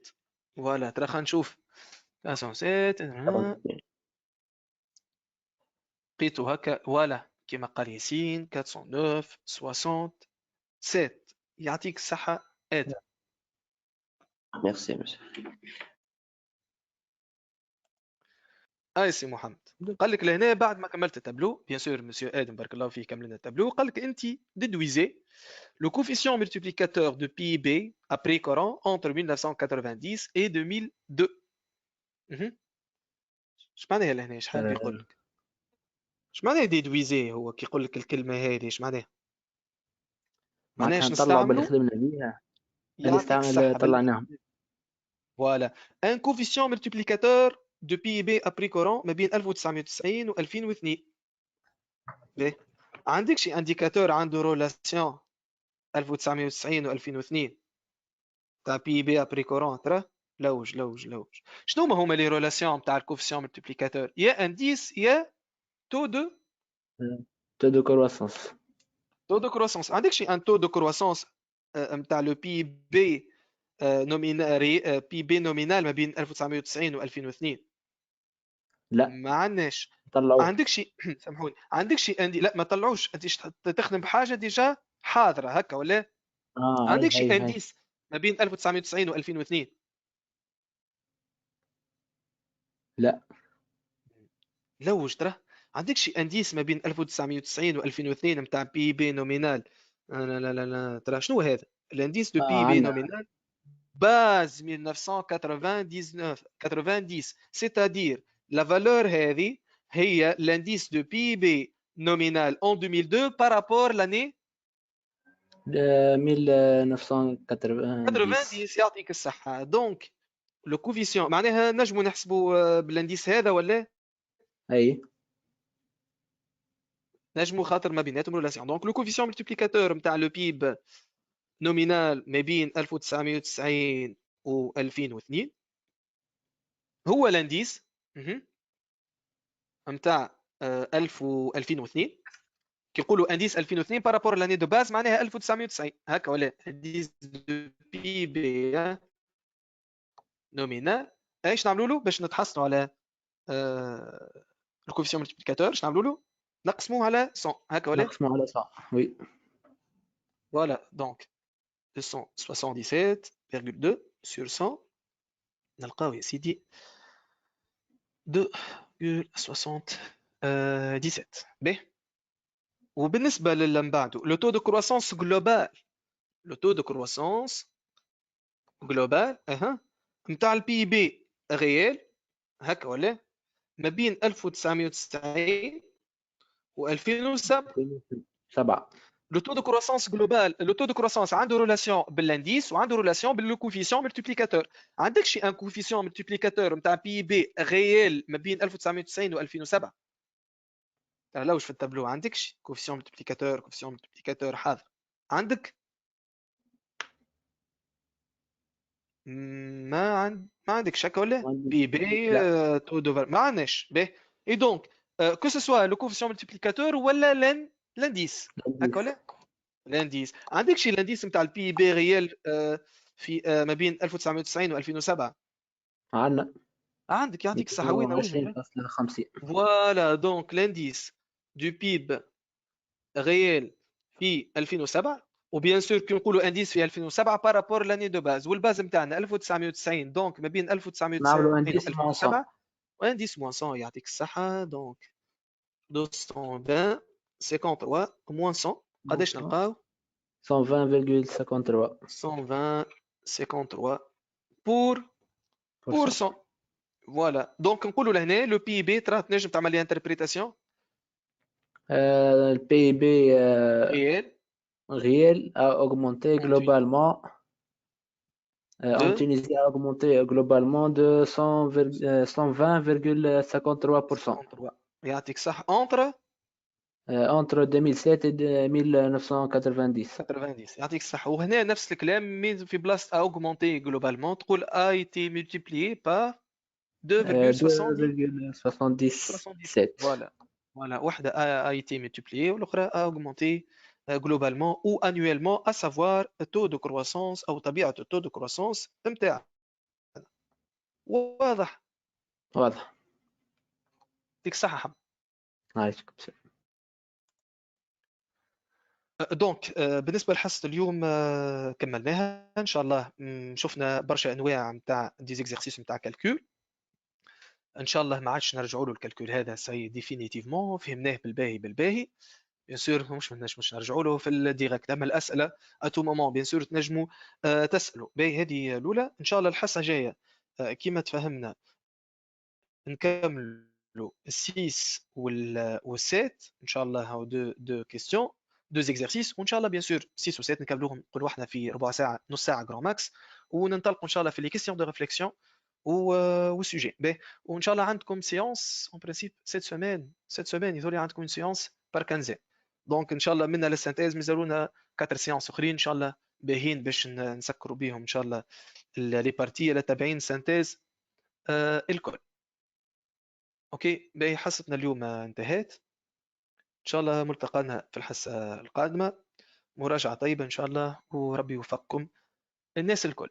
A: voilà ترى خلينا نشوف 407 لقيتو هكا فوالا كيما قال ياسين 409 67 يعطيك الصحة آدم
F: ميرسي مسيو.
A: سي محمد قال لك لهنا بعد ما كملت التابلو بيان سور مسيو ادم بارك الله فيه كمل لنا التابلو قال لك انت ديدويزي le coefficient multiplicateur de PIB après Coran entre 1990 et 2002. اش معناها لهنا اش حاب يقول لك؟ اش معناها ديدويزي هو كي يقول لك الكلمه هذه اش معناها؟ معناها اش
G: نطلعوا باللي
A: نستعملوا؟
G: خدمنا بيها اللي
A: يعطيك الصحه
G: طلعناهم.
A: Voilà. Un coefficient multiplicateur de PIB après Coran ما بين 1990 و 2002. باهي. عندك شي انديكاتور عنده رولاسيون 1990 و 2002 تاع PIB après Coran ترى؟ لوج. شنو هما لي رولاسيون تاع الكوفيسيون ملتيبليكاتور؟ يا انديس يا تو
G: دو كرواسونس.
A: تو دو كرواسونس. عندك شي ان تو دو كرواسونس نتاع لو PIB نومينال PIB نومينال ما بين 1990 و 2002؟
G: لا
A: ما عندناش.
G: طلعوا.
A: عندك شي سامحوني عندك شي لا ما طلعوش انت تخدم بحاجه ديجا حاضره هكا ولا عندك شي انديس ما بين 1990 و 2002؟
G: لا
A: لوج ترى عندك شي انديس ما بين 1990 و 2002 نتاع بي بي نومينال؟ لا ترى شنو هذا الانديس دو بي بي نومينال باز 1990 c'est-à-dire la valeur هذه هي l'indice de PIB nominal en 2002 par rapport l'année
G: 1990.
A: يعطيك الصحة. دونك لو كوفيسيون معناها نجمو نحسبوا بالانديس هذا ولا
G: اي
A: نجمو خاطر ما بيناتهم ريلاسيون. دونك لو كوفيسيون ملتيبليكاتور نتاع لو بيب نومينال ما بين 1990 و 2002 هو الانديس نتاع 2002 كيقولوا انديس 2002 بارابور لاني دو باز معناها 1990 هكا ولا انديس دو بي بي نومينال. ايش نعملوا له باش نتحصلوا على الكوفيسيون ملتيبليكاتور؟ اش نعملوا له؟ نقسموه على 100 هكا ولا
G: نقسموا على 100. وي
A: فوالا. دونك 277,2 sur 100 نلقاو يا سيدي 2,77. باهي. وبالنسبه للي بعده لو تو دو كرواسونس جلوبال نتاع البي بي ريال هكا ولا ما بين 1990 و 2007 لو تو دو كرواسونس جلوبال لو تو دو كرواسونس عنده ريلاسيون بالانديس وعنده ريلاسيون باللو كوفيسيون ملتيبليكاتور. عندك شي ان كوفيسيون ملتيبليكاتور نتاع بي بي ريال ما بين 1990 و 2007؟ لا واش في التابلو عندكش كوفيسيون ملتيبليكاتور حاضر عندك؟ ما عندك شك ولا بي بي تو دوفر ما عندناش. باهي. اي دونك كو سو سوا لو كوفيسيون ملتيبليكاتور ولا لانديس هكا ولا لانديس. عندك شي لانديس نتاع البي بي ريال في ما بين 1990 و 2007؟
G: عندنا.
A: عندك يعطيك الصحه. وين
G: 20.50
A: فوالا. دونك لانديس دو بيب ريال في 2007 وبيان سور كي نقولوا انديس في 2007 بارابور لاني دو باز والباز نتاعنا 1990 دونك ما بين 1990 و 2007 وانديس موان 100 يعطيك الصحه. دونك 220 53 موان 100 قداش نلقاو؟
G: 120.53
A: 120.53 pour 100. فوالا. دونك نقولوا لهنا لو بي بي ترى تنجم تعمل لي انتربريتاسيون
G: البي بي
A: réel
G: a augmenté globalement en Tunisie a augmenté globalement de 120,53%.
A: يعطيك صح entre
G: 2007 et 1990.
A: يعطيك الصح. وهنا نفس الكلام مين في بلاصه augmenté globalement تقول a été multiplié par 2,77. Voilà, وحده a été multiplié والاخرى a augmenté globalement ou annuellement, à savoir le taux de croissance او طبيعه التو دو كروسونس نتاع. واضح يعطيك الصحه.
G: عايشك.
A: دونك بالنسبه لحصه اليوم كملناها ان شاء الله. شفنا برشا انواع نتاع دي زيكزارسيس نتاع كالكول. ان شاء الله ما عادش نرجعوا له الكالكول هذا سي ديفينيتيفمون، فهمناه بالباهي بالباهي. بيان سور مش نرجعوا له في الديريكت، اما الاسئله اتو مومون بيان سور تنجموا تسالوا. باهي هذه الاولى. ان شاء الله الحصه الجايه كيما تفهمنا نكملوا السيس والسات ان شاء الله. هاو دو كيستيون دو زيكزارسيس، وان شاء الله بيان سور 6 و7 نكملوهم كل واحده في ربع ساعه نص ساعه جرام ماكس، وننطلقوا ان شاء الله في لي كيستيون دو ريفليكسيون والسوجي. باهي وان شاء الله عندكم سيونس اون برينسيپ سيت سومان يظهر لي عندكم سيونس بار كانزين. دونك ان شاء الله منا للسانتيز مازالونا 4 سيونس اخرين ان شاء الله باهيين باش نسكروا بهم ان شاء الله لي بارتي اللي تابعين سانتيز الكل. اوكي باهي حصتنا اليوم انتهت. ان شاء الله ملتقانا في الحصه القادمه. مراجعه طيبه ان شاء الله، وربي يوفقكم الناس الكل.